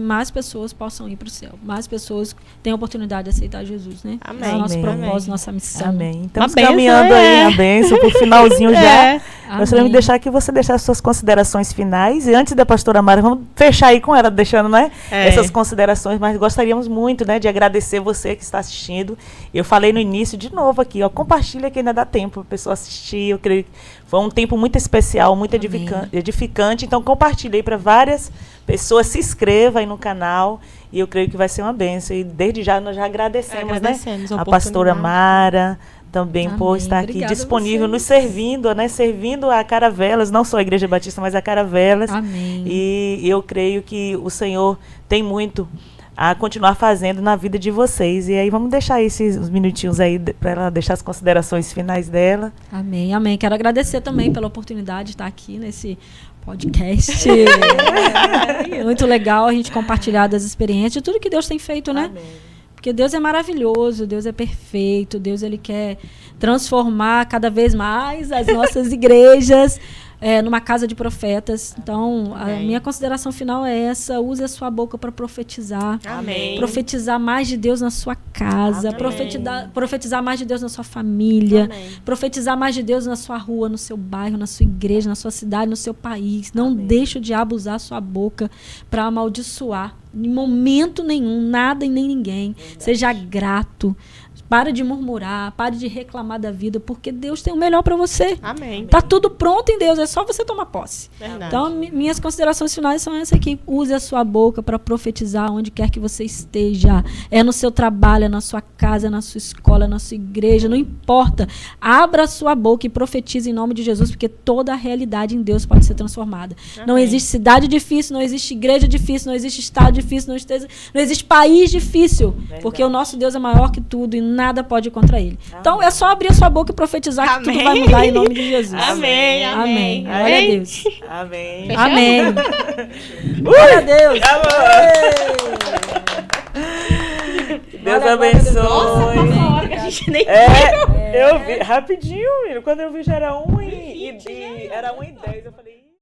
possam ir para o céu. Mais pessoas têm a oportunidade de aceitar Jesus, né? Amém. É o nosso Amém. propósito, nossa missão. Amém. Estamos Uma bênção, caminhando aí a bênção para o finalzinho já. Gostaria de Amém. deixar que você deixasse suas considerações finais. E antes da pastora Mara, vamos fechar aí com ela, deixando, né, essas considerações. Mas gostaríamos muito, né, de agradecer você que está assistindo. Eu falei no início, de novo aqui, ó, compartilha que ainda dá tempo para a pessoa assistir. Eu creio que foi um tempo muito especial, muito edificante. Então, compartilhe aí para várias pessoas. Se inscreva aí no canal. E eu creio que vai ser uma bênção. E desde já nós já agradecemos, né, a pastora Mara também por estar aqui disponível, nos servindo, né? Servindo a Caravelas, não só a Igreja Batista, mas a Caravelas. Amém. E eu creio que o Senhor tem muito a continuar fazendo na vida de vocês. E aí vamos deixar uns minutinhos aí para ela deixar as considerações finais dela. Amém, amém. Quero agradecer também pela oportunidade de estar aqui nesse podcast. Muito legal a gente compartilhar das experiências, de tudo que Deus tem feito, né? Amém. Porque Deus é maravilhoso, Deus é perfeito, Deus ele quer transformar cada vez mais as nossas igrejas, numa casa de profetas. Então, a minha consideração final é essa: use a sua boca para profetizar. Amém. Profetizar mais de Deus na sua casa. Profetizar mais de Deus na sua família. Amém. Profetizar mais de Deus na sua rua, no seu bairro, na sua igreja, na sua cidade, no seu país. Não deixe o diabo usar a sua boca para amaldiçoar. Em momento nenhum, nada e nem ninguém. Verdade. Seja grato. Pare de murmurar, pare de reclamar da vida, porque Deus tem o melhor para você. Amém. Tá tudo pronto em Deus, é só você tomar posse. Verdade. Então, minhas considerações finais são essas aqui. Use a sua boca para profetizar onde quer que você esteja. É no seu trabalho, é na sua casa, é na sua escola, é na sua igreja, não importa. Abra a sua boca e profetize em nome de Jesus, porque toda a realidade em Deus pode ser transformada. Amém. Não existe cidade difícil, não existe igreja difícil, não existe estado difícil, não existe país difícil. Verdade. Porque o nosso Deus é maior que tudo e nada pode ir contra ele. Amém. Então é só abrir a sua boca e profetizar que tudo vai mudar em nome de Jesus. Amém. Amém. Glória a Deus. Amém. Fechamos? Amém. Glória a Deus. Deus abençoe. Nossa, passou a hora que a gente nem eu vi rapidinho, quando eu vi já era 1h10, eu falei